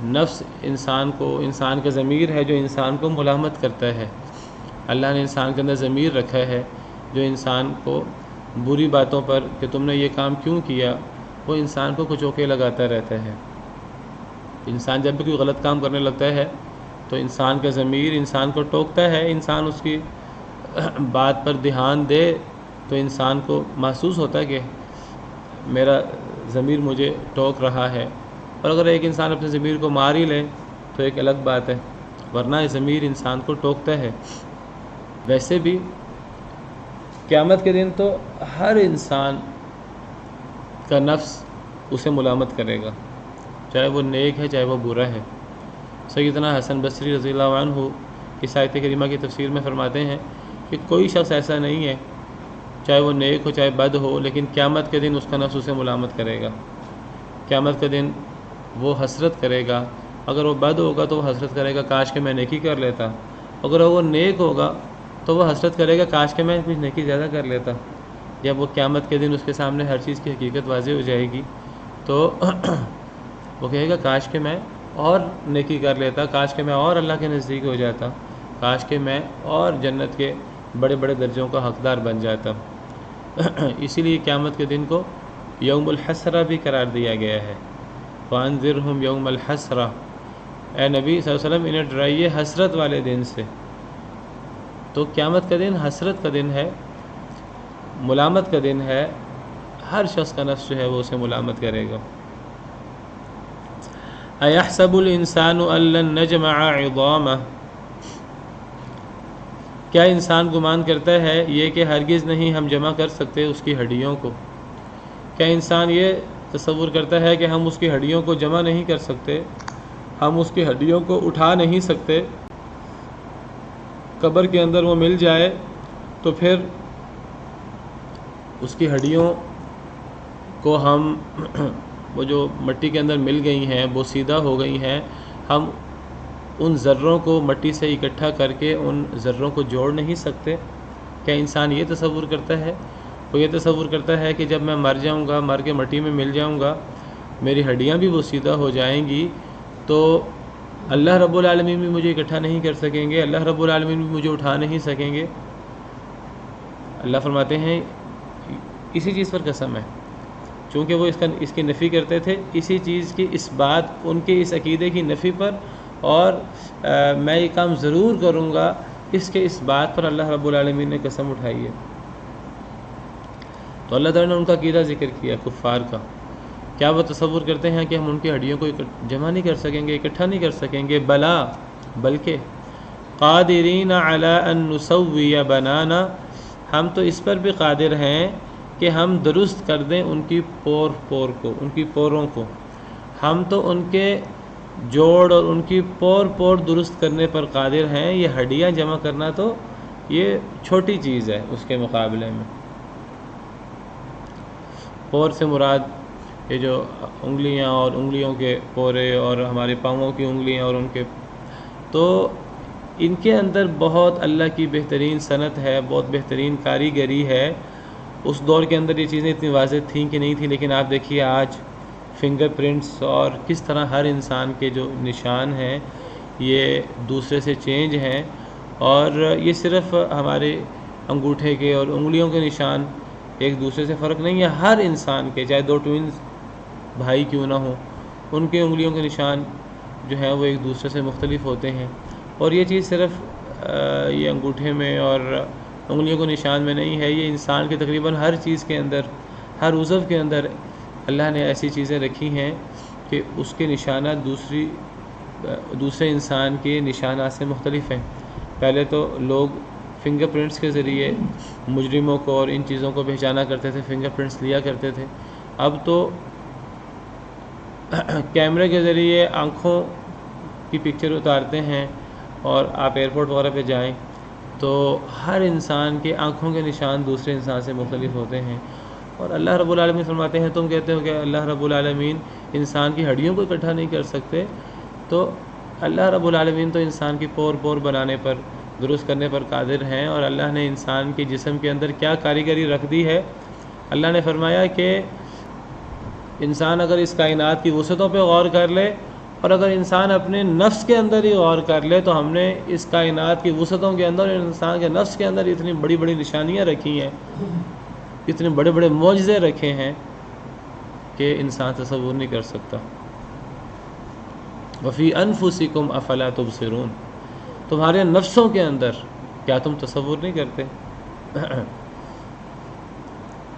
نفس انسان کا ضمیر ہے جو انسان کو ملامت کرتا ہے. اللہ نے انسان کے اندر ضمیر رکھا ہے جو انسان کو بری باتوں پر کہ تم نے یہ کام کیوں کیا، وہ انسان کو کچوکے لگاتا رہتا ہے. انسان جب بھی کوئی غلط کام کرنے لگتا ہے تو انسان کا ضمیر انسان کو ٹوکتا ہے. انسان اس کی بات پر دھیان دے تو انسان کو محسوس ہوتا ہے کہ میرا ضمیر مجھے ٹوک رہا ہے. اور اگر ایک انسان اپنے ضمیر کو مار ہی لے تو ایک الگ بات ہے، ورنہ ضمیر انسان کو ٹوکتا ہے. ویسے بھی قیامت کے دن تو ہر انسان کا نفس اسے ملامت کرے گا، چاہے وہ نیک ہے چاہے وہ برا ہے. سیدنا حسن بصری رضی اللہ عنہ اس آیت کریمہ کی تفسیر میں فرماتے ہیں کہ کوئی شخص ایسا نہیں ہے چاہے وہ نیک ہو چاہے بد ہو، لیکن قیامت کے دن اس کا نفس اسے ملامت کرے گا. قیامت کے دن وہ حسرت کرے گا. اگر وہ بد ہوگا تو وہ حسرت کرے گا کاش کہ میں نیکی کر لیتا، اگر وہ نیک ہوگا تو وہ حسرت کرے گا کاش کہ میں کچھ نیکی زیادہ کر لیتا. جب وہ قیامت کے دن اس کے سامنے ہر چیز کی حقیقت واضح ہو جائے گی تو وہ کہے گا کاش کہ میں اور نیکی کر لیتا، کاش کہ میں اور اللہ کے نزدیک ہو جاتا، کاش کہ میں اور جنت کے بڑے بڑے درجوں کا حقدار بن جاتا. اسی لیے قیامت کے دن کو یوم الحسرہ بھی قرار دیا گیا ہے. وانذرہم یوم الحسرہ، اے نبی صلی اللہ علیہ وسلم انہیں ڈرائیے حسرت والے دن سے. تو قیامت کا دن حسرت کا دن ہے، ملامت کا دن ہے. ہر شخص کا نفس جو ہے وہ اسے ملامت کرے گا. ایحسب الانسان ان لن نجمع عظامہ، کیا انسان گمان کرتا ہے یہ کہ ہرگز نہیں ہم جمع کر سکتے اس کی ہڈیوں کو؟ کیا انسان یہ تصور کرتا ہے کہ ہم اس کی ہڈیوں کو جمع نہیں کر سکتے، ہم اس کی ہڈیوں کو اٹھا نہیں سکتے؟ قبر کے اندر وہ مل جائے تو پھر اس کی ہڈیوں کو ہم وہ جو مٹی کے اندر مل گئی ہیں، وہ سیدھا ہو گئی ہیں، ہم ان ذروں کو مٹی سے اکٹھا کر کے ان ذروں کو جوڑ نہیں سکتے؟ کیا انسان یہ تصور کرتا ہے؟ وہ یہ تصور کرتا ہے کہ جب میں مر جاؤں گا، مر کے مٹی میں مل جاؤں گا، میری ہڈیاں بھی وہ سیدھا ہو جائیں گی، تو اللہ رب العالمین بھی مجھے اکٹھا نہیں کر سکیں گے، اللہ رب العالمین بھی مجھے اٹھا نہیں سکیں گے؟ اللہ فرماتے ہیں اسی چیز پر قسم ہے، چونکہ وہ اس کی نفی کرتے تھے، اسی چیز کی اس بات، ان کے اس عقیدے کی نفی پر، اور میں یہ کام ضرور کروں گا، اس بات پر اللہ رب العالمین نے قسم اٹھائی ہے۔ تو اللہ تعالیٰ نے ان کا عقیدہ ذکر کیا کفار کا، کیا وہ تصور کرتے ہیں کہ ہم ان کی ہڈیوں کو جمع نہیں کر سکیں گے، اکٹھا نہیں کر سکیں گے؟ بلا، بلکہ قادرین علی ان نسوی بنانا، ہم تو اس پر بھی قادر ہیں کہ ہم درست کر دیں ان کی پور کو، ان کی پوروں کو، ہم تو ان کے جوڑ اور ان کی پور درست کرنے پر قادر ہیں۔ یہ ہڈیاں جمع کرنا تو یہ چھوٹی چیز ہے اس کے مقابلے میں۔ پور سے مراد یہ جو انگلیاں اور انگلیوں کے پورے اور ہمارے پاؤں کی انگلیاں اور ان کے، تو ان کے اندر بہت اللہ کی بہترین صنعت ہے، بہت بہترین کاریگری ہے۔ اس دور کے اندر یہ چیزیں اتنی واضح تھیں کہ نہیں تھیں، لیکن آپ دیکھیے آج فنگر پرنٹس اور کس طرح ہر انسان کے جو نشان ہیں یہ دوسرے سے چینج ہیں، اور یہ صرف ہمارے انگوٹھے کے اور انگلیوں کے نشان ایک دوسرے سے فرق نہیں ہے، ہر انسان کے، چاہے دو ٹوئنز بھائی کیوں نہ ہوں، ان کے انگلیوں کے نشان جو ہیں وہ ایک دوسرے سے مختلف ہوتے ہیں۔ اور یہ چیز صرف یہ انگوٹھے میں اور انگلیوں کے نشان میں نہیں ہے، یہ انسان کے تقریباً ہر چیز کے اندر، ہر عضو کے اندر اللہ نے ایسی چیزیں رکھی ہیں کہ اس کے نشانات دوسرے انسان کے نشانات سے مختلف ہیں۔ پہلے تو لوگ فنگر پرنٹس کے ذریعے مجرموں کو اور ان چیزوں کو پہچانا کرتے تھے، فنگر پرنٹس لیا کرتے تھے، اب تو کیمرے کے ذریعے آنکھوں کی پکچر اتارتے ہیں، اور آپ ایئرپورٹ وغیرہ پہ جائیں تو ہر انسان کے آنکھوں کے نشان دوسرے انسان سے مختلف ہوتے ہیں۔ اور اللہ رب العالمین فرماتے ہیں، تم کہتے ہو کہ اللہ رب العالمین انسان کی ہڈیوں کو اکٹھا نہیں کر سکتے، تو اللہ رب العالمین تو انسان کی پور بنانے پر، درست کرنے پر قادر ہیں، اور اللہ نے انسان کے جسم کے اندر کیا کاریگری رکھ دی ہے۔ اللہ نے فرمایا کہ انسان اگر اس کائنات کی وسعتوں پہ غور کر لے، اور اگر انسان اپنے نفس کے اندر ہی غور کر لے، تو ہم نے اس کائنات کی وسعتوں کے اندر، انسان کے نفس کے اندر اتنی بڑی بڑی نشانیاں رکھی ہیں، اتنے بڑے بڑے معجزے رکھے ہیں کہ انسان تصور نہیں کر سکتا۔ وفی انفسکم افلا تبصرون، تمہارے نفسوں کے اندر کیا تم تصور نہیں کرتے؟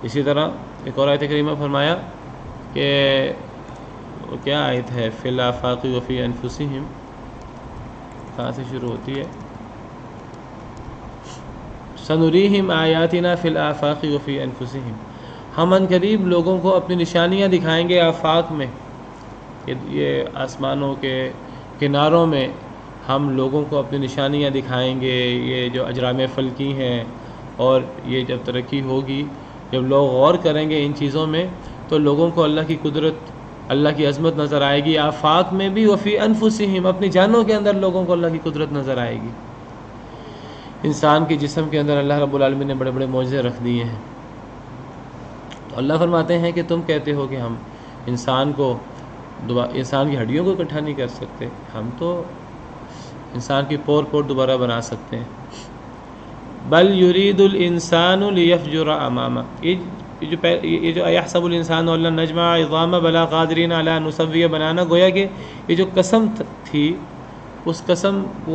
اسی طرح ایک اور آیت کریمہ فرمایا کہ کیا آیت ہے، فی الآفاق وفی انفسہم، کہاں سے شروع ہوتی ہے؟ سنریہم آیاتنا فی الآفاق وفی انفسہم، ہم ان قریب لوگوں کو اپنی نشانیاں دکھائیں گے آفاق میں، یہ آسمانوں کے کناروں میں ہم لوگوں کو اپنی نشانیاں دکھائیں گے، یہ جو اجرام فلکی ہیں، اور یہ جب ترقی ہوگی، جب لوگ غور کریں گے ان چیزوں میں، تو لوگوں کو اللہ کی قدرت، اللہ کی عظمت نظر آئے گی، آفاق میں بھی، وفی انفسہم، اپنی جانوں کے اندر لوگوں کو اللہ کی قدرت نظر آئے گی۔ انسان کے جسم کے اندر اللہ رب العالمین نے بڑے بڑے معجزے رکھ دیے ہیں۔ تو اللہ فرماتے ہیں کہ تم کہتے ہو کہ ہم انسان کی ہڈیوں کو اکٹھا نہیں کر سکتے، ہم تو انسان کی پور دوبارہ بنا سکتے ہیں۔ بل یرید الانسان لیفجر امامہ، یہ جو ایحسب الانسان ان لن نجمع عظامہ بلا قادرین علی ان نسوی بنانا، گویا کہ یہ جو قسم تھی، وہ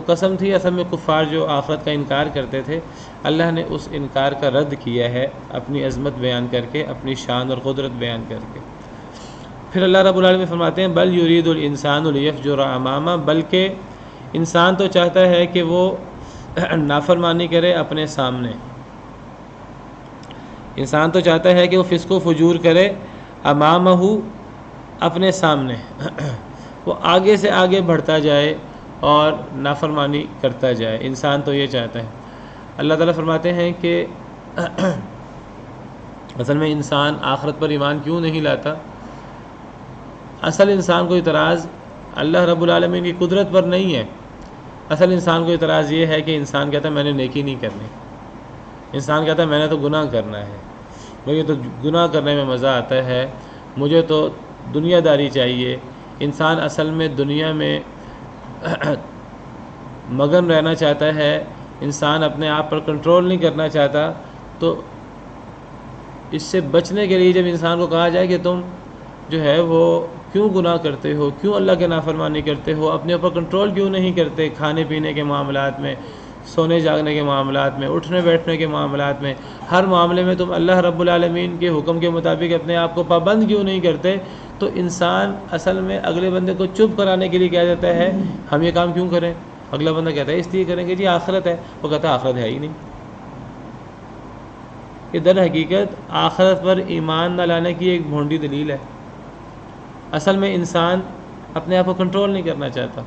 قسم تھی اصل میں کفار جو آخرت کا انکار کرتے تھے، اللہ نے اس انکار کا رد کیا ہے اپنی عظمت بیان کر کے، اپنی شان اور قدرت بیان کر کے۔ پھر اللہ رب العالمین فرماتے ہیں بل یرید الانسان لیفجر امامہ، بلکہ انسان تو چاہتا ہے کہ وہ نافرمانی کرے اپنے سامنے، انسان تو چاہتا ہے کہ وہ فسق و فجور کرے امامہ، اپنے سامنے، وہ آگے سے آگے بڑھتا جائے اور نافرمانی کرتا جائے، انسان تو یہ چاہتا ہے۔ اللہ تعالیٰ فرماتے ہیں کہ اصل میں انسان آخرت پر ایمان کیوں نہیں لاتا؟ اصل انسان کو اعتراض اللہ رب العالمین کی قدرت پر نہیں ہے، اصل انسان کو اعتراض یہ ہے کہ انسان کہتا ہے میں نے نیکی نہیں کرنی، انسان کہتا ہے میں نے تو گناہ کرنا ہے، مجھے تو گناہ کرنے میں مزہ آتا ہے، مجھے تو دنیا داری چاہیے۔ انسان اصل میں دنیا میں مگن رہنا چاہتا ہے، انسان اپنے آپ پر کنٹرول نہیں کرنا چاہتا۔ تو اس سے بچنے کے لیے جب انسان کو کہا جائے کہ تم جو ہے وہ کیوں گناہ کرتے ہو، کیوں اللہ کے نافرمانی کرتے ہو، اپنے اوپر کنٹرول کیوں نہیں کرتے، کھانے پینے کے معاملات میں، سونے جاگنے کے معاملات میں، اٹھنے بیٹھنے کے معاملات میں، ہر معاملے میں تم اللہ رب العالمین کے حکم کے مطابق اپنے آپ کو پابند کیوں نہیں کرتے، تو انسان اصل میں اگلے بندے کو چپ کرانے کے لیے کہہ دیتا ہے ہم یہ کام کیوں کریں۔ اگلا بندہ کہتا ہے اس لیے کریں گے جی آخرت ہے، وہ کہتا ہے آخرت ہے ہی نہیں۔ یہ در حقیقت آخرت پر ایمان نہ لانے کی ایک بھونڈی دلیل ہے۔ اصل میں انسان اپنے آپ کو کنٹرول نہیں کرنا چاہتا،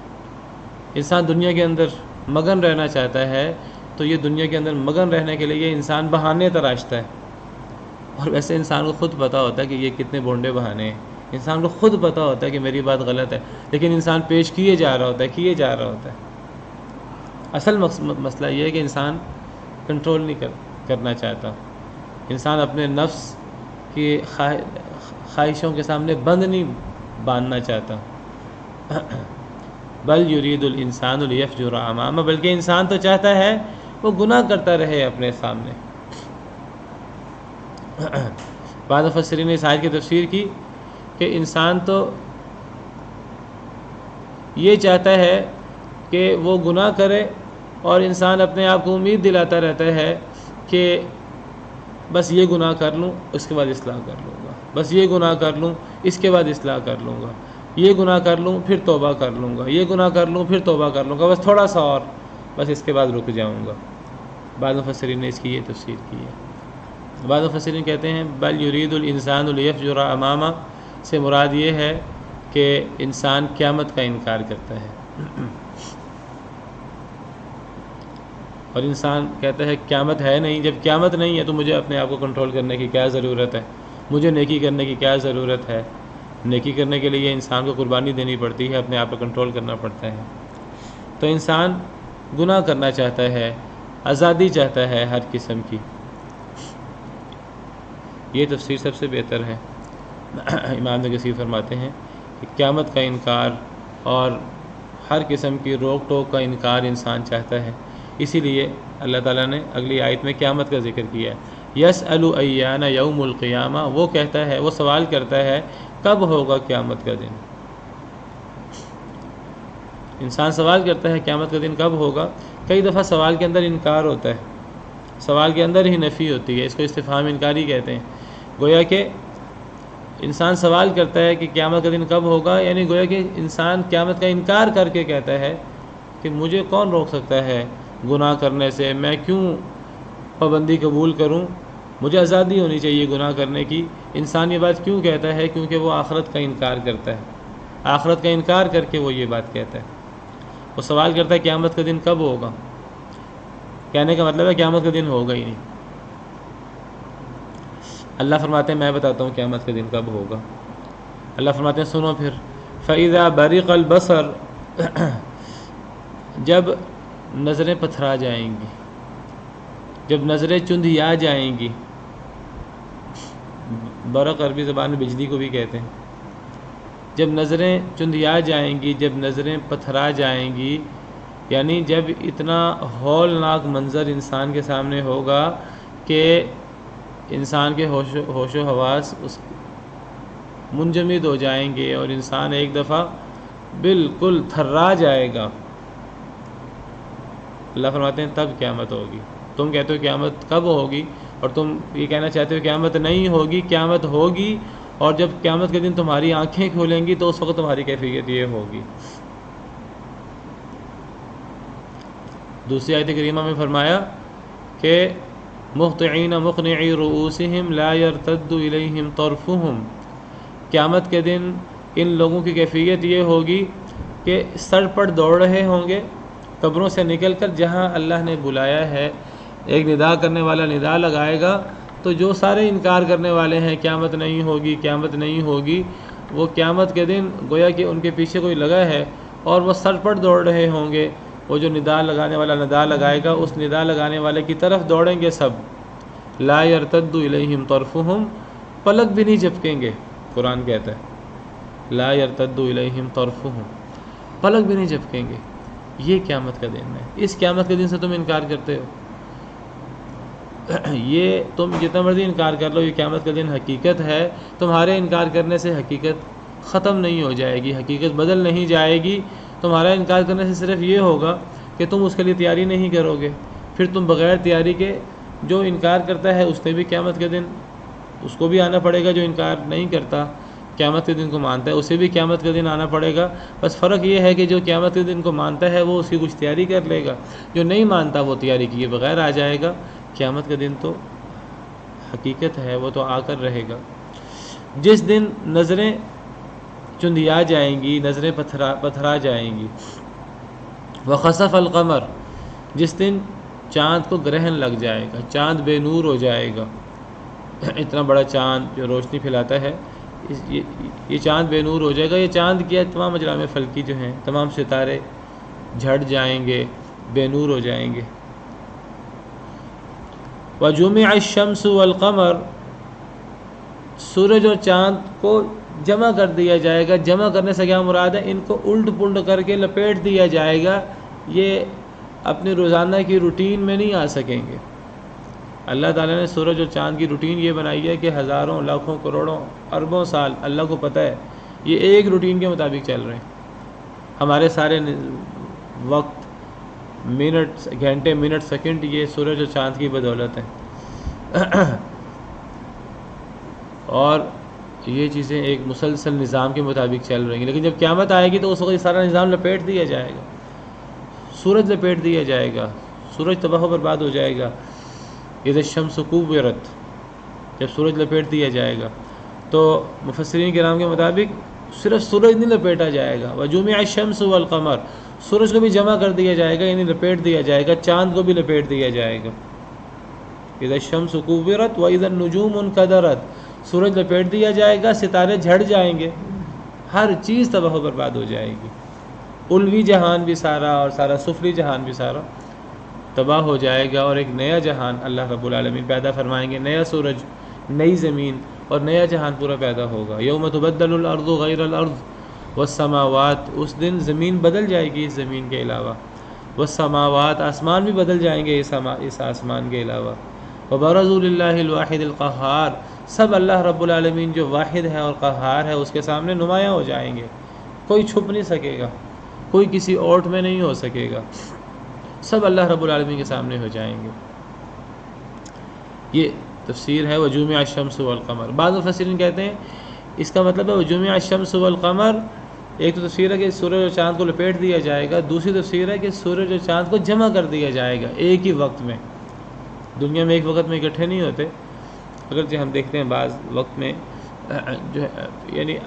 انسان دنیا کے اندر مگن رہنا چاہتا ہے، تو یہ دنیا کے اندر مگن رہنے کے لیے یہ انسان بہانے تراشتا ہے، اور ویسے انسان کو خود پتہ ہوتا ہے کہ یہ کتنے بونڈے بہانے ہیں، انسان کو خود پتہ ہوتا ہے کہ میری بات غلط ہے، لیکن انسان پیش کیے جا رہا ہوتا ہے۔ اصل مسئلہ یہ ہے کہ انسان کنٹرول نہیں کرنا چاہتا، انسان اپنے نفس کی خواہشوں کے سامنے بند نہیں باندھنا چاہتا۔ بل یرید الانسان لیفجر امامہ، بلکہ انسان تو چاہتا ہے وہ گناہ کرتا رہے اپنے سامنے۔ بعض مفسرین نے اس آیت کی تفسیر کی کہ انسان تو یہ چاہتا ہے کہ وہ گناہ کرے، اور انسان اپنے آپ کو امید دلاتا رہتا ہے کہ بس یہ گناہ کر لوں اس کے بعد اصلاح کر لوں گا، بس یہ گناہ کر لوں اس کے بعد اصلاح کر لوں گا، یہ گناہ کر لوں پھر توبہ کر لوں گا، یہ گناہ کر لوں پھر توبہ کر لوں گا، بس تھوڑا سا اور، بس اس کے بعد رک جاؤں گا۔ بعض مفسرین نے اس کی یہ تفسیر کی ہے۔ بعض مفسرین کہتے ہیں بل یرید الانسان لیفجر امامہ سے مراد یہ ہے کہ انسان قیامت کا انکار کرتا ہے، اور انسان کہتا ہے قیامت ہے نہیں، جب قیامت نہیں ہے تو مجھے اپنے آپ کو کنٹرول کرنے کی کیا ضرورت ہے، مجھے نیکی کرنے کی کیا ضرورت ہے۔ نیکی کرنے کے لیے انسان کو قربانی دینی پڑتی ہے، اپنے آپ کو کنٹرول کرنا پڑتا ہے۔ تو انسان گناہ کرنا چاہتا ہے، آزادی چاہتا ہے ہر قسم کی۔ یہ تفسیر سب سے بہتر ہے۔ امام ابن کثیر فرماتے ہیں کہ قیامت کا انکار اور ہر قسم کی روک ٹوک کا انکار انسان چاہتا ہے، اسی لیے اللہ تعالیٰ نے اگلی آیت میں قیامت کا ذکر کیا ہے۔ یسأل ایان یوم القیامہ، وہ کہتا ہے، وہ سوال کرتا ہے کب ہوگا قیامت کا دن۔ انسان سوال کرتا ہے قیامت کا دن کب ہوگا۔ کئی دفعہ سوال کے اندر انکار ہوتا ہے، سوال کے اندر ہی نفی ہوتی ہے، اس کو استفہام انکاری کہتے ہیں۔ گویا کہ انسان سوال کرتا ہے کہ قیامت کا دن کب ہوگا، یعنی گویا کہ انسان قیامت کا انکار کر کے کہتا ہے کہ مجھے کون روک سکتا ہے گناہ کرنے سے، میں کیوں پابندی قبول کروں، مجھے آزادی ہونی چاہیے گناہ کرنے کی۔ انسان یہ بات کیوں کہتا ہے؟ کیونکہ وہ آخرت کا انکار کرتا ہے، آخرت کا انکار کر کے وہ یہ بات کہتا ہے۔ وہ سوال کرتا ہے قیامت کا دن کب ہوگا، کہنے کا مطلب ہے قیامت کا دن ہوگا ہی نہیں۔ اللہ فرماتے ہیں میں بتاتا ہوں قیامت کا دن کب ہوگا۔ اللہ فرماتے ہیں سنو پھر، فَإِذَا بَرِقَ الْبَصَرُ، جب نظریں پتھرا جائیں گی، جب نظریں چندھیا جائیں گی۔ برق عربی زبان میں بجلی کو بھی کہتے ہیں۔ جب نظریں چندھیا جائیں گی، جب نظریں پتھرا جائیں گی، یعنی جب اتنا ہولناک منظر انسان کے سامنے ہوگا کہ انسان کے ہوش و حواس اس منجمد ہو جائیں گے، اور انسان ایک دفعہ بالکل تھرا جائے گا۔ اللہ فرماتے ہیں تب قیامت ہوگی۔ تم کہتے ہو قیامت کب ہوگی، اور تم یہ کہنا چاہتے ہو قیامت نہیں ہوگی، قیامت ہوگی، اور جب قیامت کے دن تمہاری آنکھیں کھولیں گی تو اس وقت تمہاری کیفیت یہ ہوگی۔ دوسری آیت کریمہ میں فرمایا کہ مہطعین مقنعی رؤوسہم لا یرتد الیہم طرفہم، قیامت کے دن ان لوگوں کی کیفیت یہ ہوگی کہ سر پر دوڑ رہے ہوں گے، قبروں سے نکل کر جہاں اللہ نے بلایا ہے، ایک ندا کرنے والا ندا لگائے گا، تو جو سارے انکار کرنے والے ہیں قیامت نہیں ہوگی قیامت نہیں ہوگی، وہ قیامت کے دن گویا کہ ان کے پیچھے کوئی لگا ہے اور وہ سر پٹ دوڑ رہے ہوں گے. وہ جو ندا لگانے والا ندا لگائے گا اس ندا لگانے والے کی طرف دوڑیں گے سب. لا یرتد الیہم طرفہم، پلک بھی نہیں جھپکیں گے. قرآن کہتا ہے لا یرتد الیہم طرفہم، پلک بھی نہیں جھپکیں گے. یہ قیامت کا دن ہے. اس قیامت کے دن سے تم انکار کرتے ہو. یہ تم جتنا مرضی انکار کر لو، یہ قیامت کا دن حقیقت ہے. تمہارے انکار کرنے سے حقیقت ختم نہیں ہو جائے گی، حقیقت بدل نہیں جائے گی. تمہارا انکار کرنے سے صرف یہ ہوگا کہ تم اس کے لیے تیاری نہیں کرو گے. پھر تم بغیر تیاری کے، جو انکار کرتا ہے اس نے بھی قیامت کے دن اس کو بھی آنا پڑے گا. جو انکار نہیں کرتا، قیامت کے دن کو مانتا ہے، اسے بھی قیامت کے دن آنا پڑے گا. بس فرق یہ ہے کہ جو قیامت کے دن کو مانتا ہے وہ اس کی کچھ تیاری کر لے گا، جو نہیں مانتا وہ تیاری کیے بغیر آ جائے گا. قیامت کا دن تو حقیقت ہے، وہ تو آ کر رہے گا. جس دن نظریں چندیا جائیں گی، نظریں پتھرا جائیں گی. وخسف القمر، جس دن چاند کو گرہن لگ جائے گا، چاند بے نور ہو جائے گا. اتنا بڑا چاند جو روشنی پھیلاتا ہے، یہ چاند بے نور ہو جائے گا. یہ چاند کیا تمام اجرام فلکی جو ہیں، تمام ستارے جھڑ جائیں گے، بے نور ہو جائیں گے. وجمع الشمس والقمر، سورج اور چاند کو جمع کر دیا جائے گا. جمع کرنے سے کیا مراد ہے؟ ان کو الٹ پلٹ کر کے لپیٹ دیا جائے گا. یہ اپنی روزانہ کی روٹین میں نہیں آ سکیں گے. اللہ تعالیٰ نے سورج اور چاند کی روٹین یہ بنائی ہے کہ ہزاروں، لاکھوں، کروڑوں، اربوں سال اللہ کو پتہ ہے یہ ایک روٹین کے مطابق چل رہے ہیں. ہمارے سارے وقت، منٹ، گھنٹے، منٹ، سیکنڈ یہ سورج اور چاند کی بدولت ہیں. اور یہ چیزیں ایک مسلسل نظام کے مطابق چل رہی ہیں. لیکن جب قیامت آئے گی تو اس وقت یہ سارا نظام لپیٹ دیا جائے گا. سورج لپیٹ دیا جائے گا، سورج تباہ و برباد ہو جائے گا. اذا الشمس کوورت، جب سورج لپیٹ دیا جائے گا تو مفسرین کرام کے مطابق صرف سورج نہیں لپیٹا جائے گا. وجمع الشمس والقمر، سورج کو بھی جمع کر دیا جائے گا، یعنی لپیٹ دیا جائے گا. چاند کو بھی لپیٹ دیا جائے گا. اذا الشمس کوورت واذا النجوم انکدرت، سورج لپیٹ دیا جائے گا، ستارے جھڑ جائیں گے، ہر چیز تباہ و برباد ہو جائے گی. علوی جہان بھی سارا اور سارا سفلی جہان بھی سارا تباہ ہو جائے گا. اور ایک نیا جہان اللہ رب العالمین پیدا فرمائیں گے. نیا سورج، نئی زمین اور نیا جہان پورا پیدا ہوگا. یوم تبدل الارض غیر الارض والسماوات، اس دن زمین بدل جائے گی اس زمین کے علاوہ. والسماوات، آسمان بھی بدل جائیں گے اس آسمان کے علاوہ. وبرزوا للہ الواحد القہار، سب اللہ رب العالمین جو واحد ہے اور قہار ہے اس کے سامنے نمایاں ہو جائیں گے. کوئی چھپ نہیں سکے گا، کوئی کسی اوٹ میں نہیں ہو سکے گا. سب اللہ رب العالمین کے سامنے ہو جائیں گے. یہ تفسیر ہے وجمع الشمس والقمر. بعض مفسرین کہتے ہیں اس کا مطلب ہے وجمع الشمس والقمر. ایک تو تفسیر ہے کہ سورج اور چاند کو لپیٹ دیا جائے گا، دوسری تفسیر ہے کہ سورج اور چاند کو جمع کر دیا جائے گا ایک ہی وقت میں. دنیا میں ایک وقت میں اکٹھے نہیں ہوتے، اگرچہ ہم دیکھتے ہیں بعض وقت میں جو ہے یعنی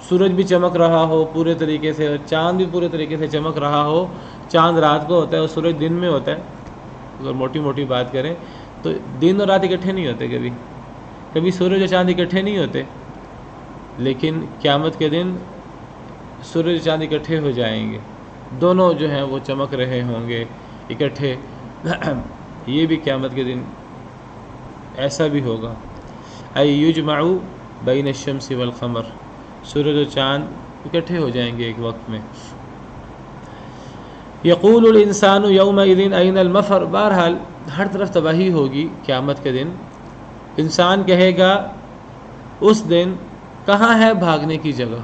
سورج بھی چمک رہا ہو پورے طریقے سے اور چاند بھی پورے طریقے سے چمک رہا ہو. چاند رات کو ہوتا ہے اور سورج دن میں ہوتا ہے. اگر موٹی موٹی بات کریں تو دن اور رات اکٹھے نہیں ہوتے، کبھی سورج اور چاند اکٹھے نہیں ہوتے. لیکن قیامت کے دن سورج اور چاند اکٹھے ہو جائیں گے، دونوں جو ہیں وہ چمک رہے ہوں گے اکٹھے. یہ بھی قیامت کے دن ایسا بھی ہوگا. ای یجمع بین الشمس والقمر، سورج اور چاند اکٹھے ہو جائیں گے ایک وقت میں. یقول الانسان یومئذ این المفر، بہرحال ہر طرف تباہی ہوگی قیامت کے دن. انسان کہے گا اس دن کہاں ہے بھاگنے کی جگہ.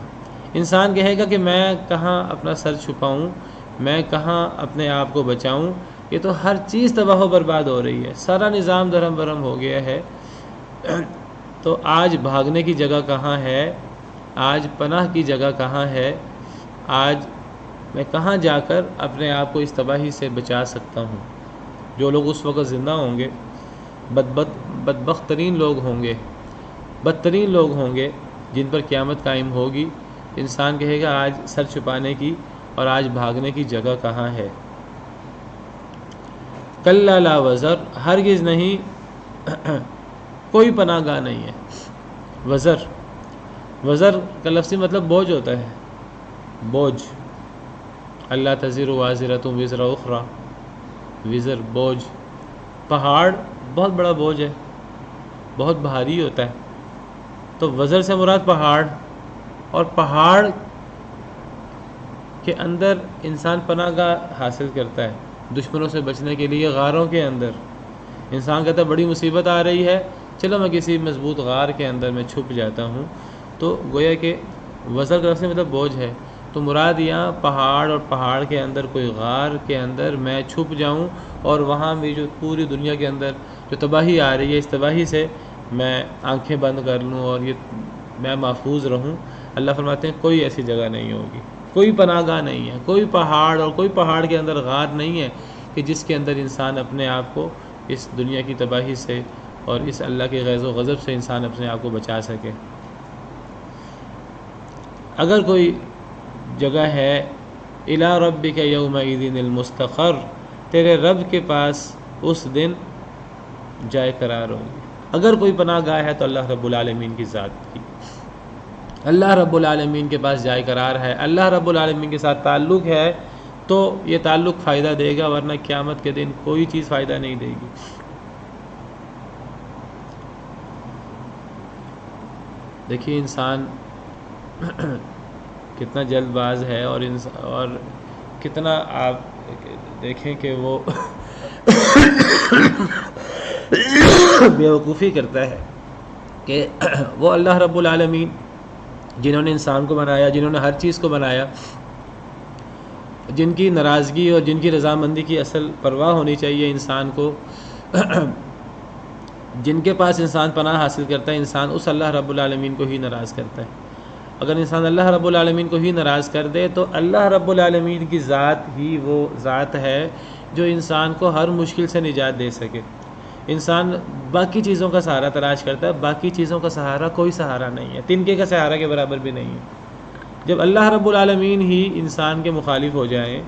انسان کہے گا کہ میں کہاں اپنا سر چھپاؤں، میں کہاں اپنے آپ کو بچاؤں. یہ تو ہر چیز تباہ و برباد ہو رہی ہے، سارا نظام درہم برہم ہو گیا ہے. تو آج بھاگنے کی جگہ کہاں ہے، آج پناہ کی جگہ کہاں ہے، آج میں کہاں جا کر اپنے آپ کو اس تباہی سے بچا سکتا ہوں. جو لوگ اس وقت زندہ ہوں گے بدبخت ترین لوگ ہوں گے، بدترین لوگ ہوں گے جن پر قیامت قائم ہوگی. انسان کہے گا آج سر چھپانے کی اور آج بھاگنے کی جگہ کہاں ہے. کلا لا وزر، ہرگز نہیں، کوئی پناہ گاہ نہیں ہے. وزر وزر کا لفظی مطلب بوجھ ہوتا ہے، بوجھ، اللہ تزر وازرۃ وزر اخری، وزر بوجھ، پہاڑ بہت بڑا بوجھ ہے، بہت بھاری ہوتا ہے، تو وزر سے مراد پہاڑ، اور پہاڑ کے اندر انسان پناہ گاہ حاصل کرتا ہے دشمنوں سے بچنے کے لیے۔ غاروں کے اندر انسان کہتا ہے بڑی مصیبت آ رہی ہے، چلو میں کسی مضبوط غار کے اندر میں چھپ جاتا ہوں، تو گویا کہ وزر کا لفظ مطلب بوجھ ہے، تو مراد یہاں پہاڑ، اور پہاڑ کے اندر کوئی غار کے اندر میں چھپ جاؤں، اور وہاں بھی جو پوری دنیا کے اندر جو تباہی آ رہی ہے اس تباہی سے میں آنکھیں بند کر لوں اور یہ میں محفوظ رہوں۔ اللہ فرماتے ہیں کوئی ایسی جگہ نہیں ہوگی، کوئی پناہ گاہ نہیں ہے، کوئی پہاڑ اور کوئی پہاڑ کے اندر غار نہیں ہے کہ جس کے اندر انسان اپنے آپ کو اس دنیا کی تباہی سے اور اس اللہ کے غیظ و غضب سے انسان اپنے آپ کو بچا سکے۔ اگر کوئی جگہ ہے الی ربک یومئذ المستقر، تیرے رب کے پاس اس دن جائے قرار ہوگی۔ اگر کوئی پناہ گاہ ہے تو اللہ رب العالمین کی ذات کی، اللہ رب العالمین کے پاس جائے قرار ہے، اللہ رب العالمین کے ساتھ تعلق ہے، تو یہ تعلق فائدہ دے گا، ورنہ قیامت کے دن کوئی چیز فائدہ نہیں دے گی۔ دیکھیے انسان کتنا جلد باز ہے، اور کتنا آپ دیکھیں کہ وہ بیوقوفی کرتا ہے کہ وہ اللہ رب العالمین جنہوں نے انسان کو بنایا، جنہوں نے ہر چیز کو بنایا، جن کی ناراضگی اور جن کی رضامندی کی اصل پرواہ ہونی چاہیے انسان کو، جن کے پاس انسان پناہ حاصل کرتا ہے، انسان اس اللہ رب العالمین کو ہی ناراض کرتا ہے۔ اگر انسان اللہ رب العالمین کو ہی ناراض کر دے تو اللہ رب العالمین کی ذات ہی وہ ذات ہے جو انسان کو ہر مشکل سے نجات دے سکے۔ انسان باقی چیزوں کا سہارا تلاش کرتا ہے، باقی چیزوں کا سہارا کوئی سہارا نہیں ہے، تنکے کا سہارا کے برابر بھی نہیں ہے۔ جب اللہ رب العالمین ہی انسان کے مخالف ہو جائیں،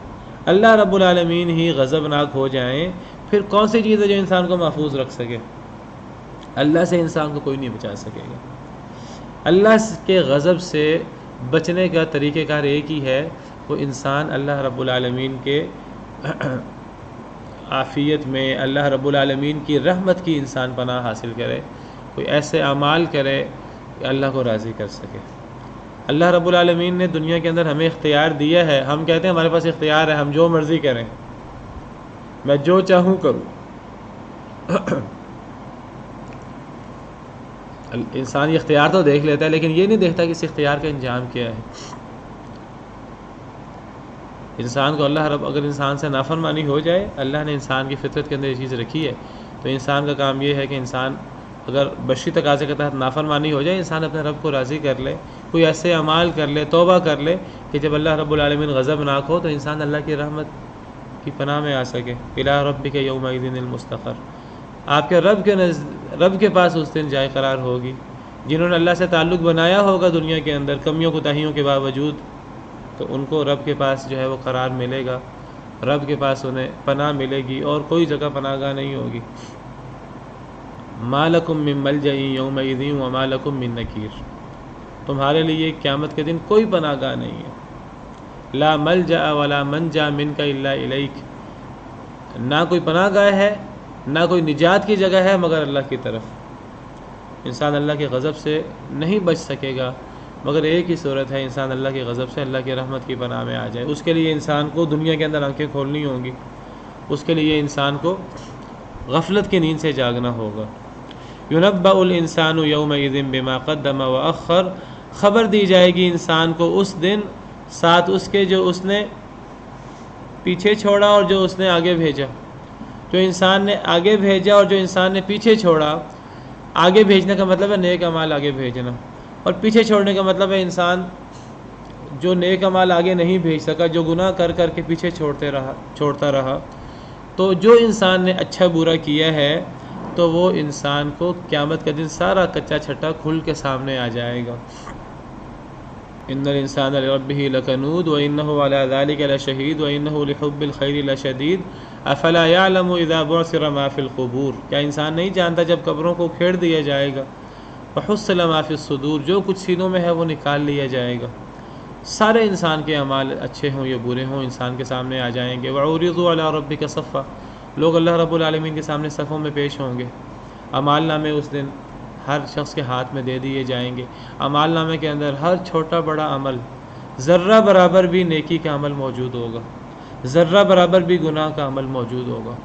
اللہ رب العالمین ہی غضبناک ہو جائیں، پھر کون سی چیز ہے جو انسان کو محفوظ رکھ سکے؟ اللہ سے انسان کو کوئی نہیں بچا سکے گا۔ اللہ کے غضب سے بچنے کا طریقہ کار ایک ہی ہے، وہ انسان اللہ رب العالمین کے عافیت میں، اللہ رب العالمین کی رحمت کی انسان پناہ حاصل کرے، کوئی ایسے اعمال کرے کہ اللہ کو راضی کر سکے۔ اللہ رب العالمین نے دنیا کے اندر ہمیں اختیار دیا ہے، ہم کہتے ہیں ہمارے پاس اختیار ہے، ہم جو مرضی کریں، میں جو چاہوں کروں۔ انسان یہ اختیار تو دیکھ لیتا ہے، لیکن یہ نہیں دیکھتا کہ اس اختیار کا انجام کیا ہے۔ انسان کو اگر انسان سے نافرمانی ہو جائے، اللہ نے انسان کی فطرت کے اندر یہ چیز رکھی ہے، تو انسان کا کام یہ ہے کہ انسان اگر بشری تقاضے کے تحت نافرمانی ہو جائے، انسان اپنے رب کو راضی کر لے، کوئی ایسے اعمال کر لے، توبہ کر لے کہ جب اللہ رب العالمین غضبناک ہو تو انسان اللہ کی رحمت کی پناہ میں آ سکے۔ الی ربک یومئذ المستقر، آپ کے رب کے پاس اس دن جائے قرار ہوگی۔ جنہوں نے اللہ سے تعلق بنایا ہوگا دنیا کے اندر کمیوں کوتاہیوں کے باوجود، تو ان کو رب کے پاس جو ہے وہ قرار ملے گا، رب کے پاس انہیں پناہ ملے گی، اور کوئی جگہ پناہ گاہ نہیں ہوگی۔ ما لکم من ملجأ یومئذ وما لکم من نکیر، تمہارے لیے قیامت کے دن کوئی پناہ گاہ نہیں ہے۔ لا ملجأ ولا منجا منک الا الیک، نہ کوئی پناہ گاہ ہے، نہ کوئی نجات کی جگہ ہے مگر اللہ کی طرف۔ انسان اللہ کے غضب سے نہیں بچ سکے گا، مگر ایک ہی صورت ہے، انسان اللہ کے غضب سے اللہ کی رحمت کی پناہ میں آ جائے۔ اس کے لیے انسان کو دنیا کے اندر آنکھیں کھولنی ہوں گی، اس کے لیے انسان کو غفلت کی نیند سے جاگنا ہوگا۔ یُنَبَّأُ الْإِنسَانُ یومئذ بما قدم وأخر، خبر دی جائے گی انسان کو اس دن ساتھ اس کے جو اس نے پیچھے چھوڑا اور جو اس نے آگے بھیجا۔ جو انسان نے آگے بھیجا اور جو انسان نے پیچھے چھوڑا، آگے بھیجنے کا مطلب ہے نیک اعمال آگے بھیجنا، اور پیچھے چھوڑنے کا مطلب ہے انسان جو نیک اعمال آگے نہیں بھیج سکا، جو گناہ کر کر کے پیچھے چھوڑتا رہا۔ تو جو انسان نے اچھا برا کیا ہے تو وہ انسان کو قیامت کا دن سارا کچا چھٹا کھل کے سامنے آ جائے گا۔ ان الانسان لربه لکنود وانه على ذلك لشهید وانه لحب الخیر لشدید افلا يعلم اذا بعثر ما في القبور، کیا انسان نہیں جانتا جب قبروں کو کھیڑ دیا جائے گا وحصل ما فی الصدور، جو کچھ سینوں میں ہے وہ نکال لیا جائے گا. سارے انسان کے اعمال اچھے ہوں یا برے ہوں انسان کے سامنے آ جائیں گے. وعرضوا علی ربک صفا، لوگ اللہ رب العالمین کے سامنے صفوں میں پیش ہوں گے. اعمال نامے اس دن ہر شخص کے ہاتھ میں دے دیے جائیں گے. اعمال نامے کے اندر ہر چھوٹا بڑا عمل، ذرہ برابر بھی نیکی کا عمل موجود ہوگا، ذرہ برابر بھی گناہ کا عمل موجود ہوگا.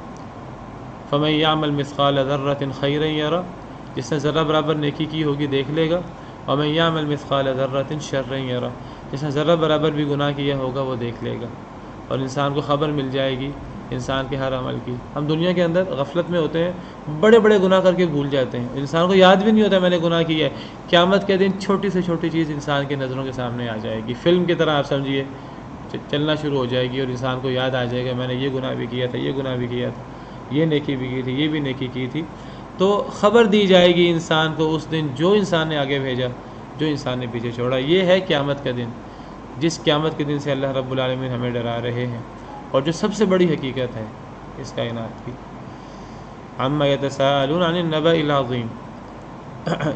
فمن یعمل مثقال ذرۃ خیرا یرہ، جس نے ذرہ برابر نیکی کی ہوگی دیکھ لے گا. ومن یعمل مثقال ذرۃ شرا یرہ، جس نے ذرہ برابر بھی گناہ کیا ہوگا وہ دیکھ لے گا. اور انسان کو خبر مل جائے گی انسان کے ہر عمل کی. ہم دنیا کے اندر غفلت میں ہوتے ہیں، بڑے بڑے گناہ کر کے بھول جاتے ہیں، انسان کو یاد بھی نہیں ہوتا میں نے گناہ کیا ہے. قیامت کے دن چھوٹی سے چھوٹی چیز انسان کے نظروں کے سامنے آ جائے گی، فلم کی طرح آپ سمجھیے چلنا شروع ہو جائے گی، اور انسان کو یاد آ جائے گا میں نے یہ گناہ بھی کیا تھا، یہ گناہ بھی کیا تھا، یہ نیکی بھی کی تھی، یہ بھی نیکی کی تھی. تو خبر دی جائے گی انسان کو اس دن، جو انسان نے آگے بھیجا، جو انسان نے پیچھے چھوڑا. یہ ہے قیامت کا دن، جس قیامت کے دن سے اللہ رب العالمین ہمیں ڈرا رہے ہیں، اور جو سب سے بڑی حقیقت ہے اس کائنات کی. عما یتساءلون عن النبأ العظیم،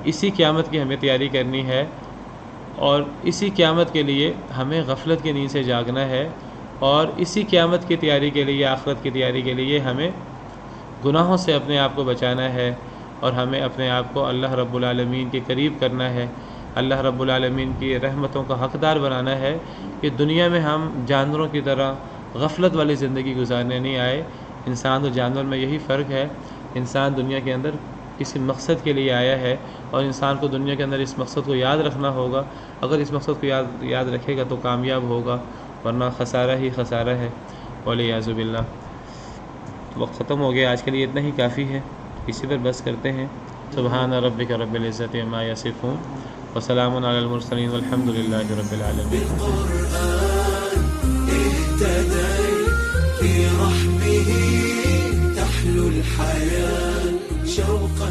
اسی قیامت کی ہمیں تیاری کرنی ہے، اور اسی قیامت کے لیے ہمیں غفلت کی نیند سے جاگنا ہے، اور اسی قیامت کی تیاری کے لیے، آخرت کی تیاری کے لیے ہمیں گناہوں سے اپنے آپ کو بچانا ہے، اور ہمیں اپنے آپ کو اللہ رب العالمین کے قریب کرنا ہے، اللہ رب العالمین کی رحمتوں کا حقدار بنانا ہے، کہ دنیا میں ہم جانوروں کی طرح غفلت والی زندگی گزارنے نہیں آئے. انسان اور جانور میں یہی فرق ہے، انسان دنیا کے اندر کسی مقصد کے لیے آیا ہے، اور انسان کو دنیا کے اندر اس مقصد کو یاد رکھنا ہوگا. اگر اس مقصد کو یاد رکھے گا تو کامیاب ہوگا، ورنہ خسارہ ہی خسارہ ہے، والعیاذ باللہ. وقت ختم ہو گیا، آج کے لیے اتنا ہی کافی ہے، اسی پر بس کرتے ہیں. سبحان ربک رب العزت عما یصفون وسلام علی المرسلین والحمد للہ رب العالمین. في رحمه تحلو الحياة شوقا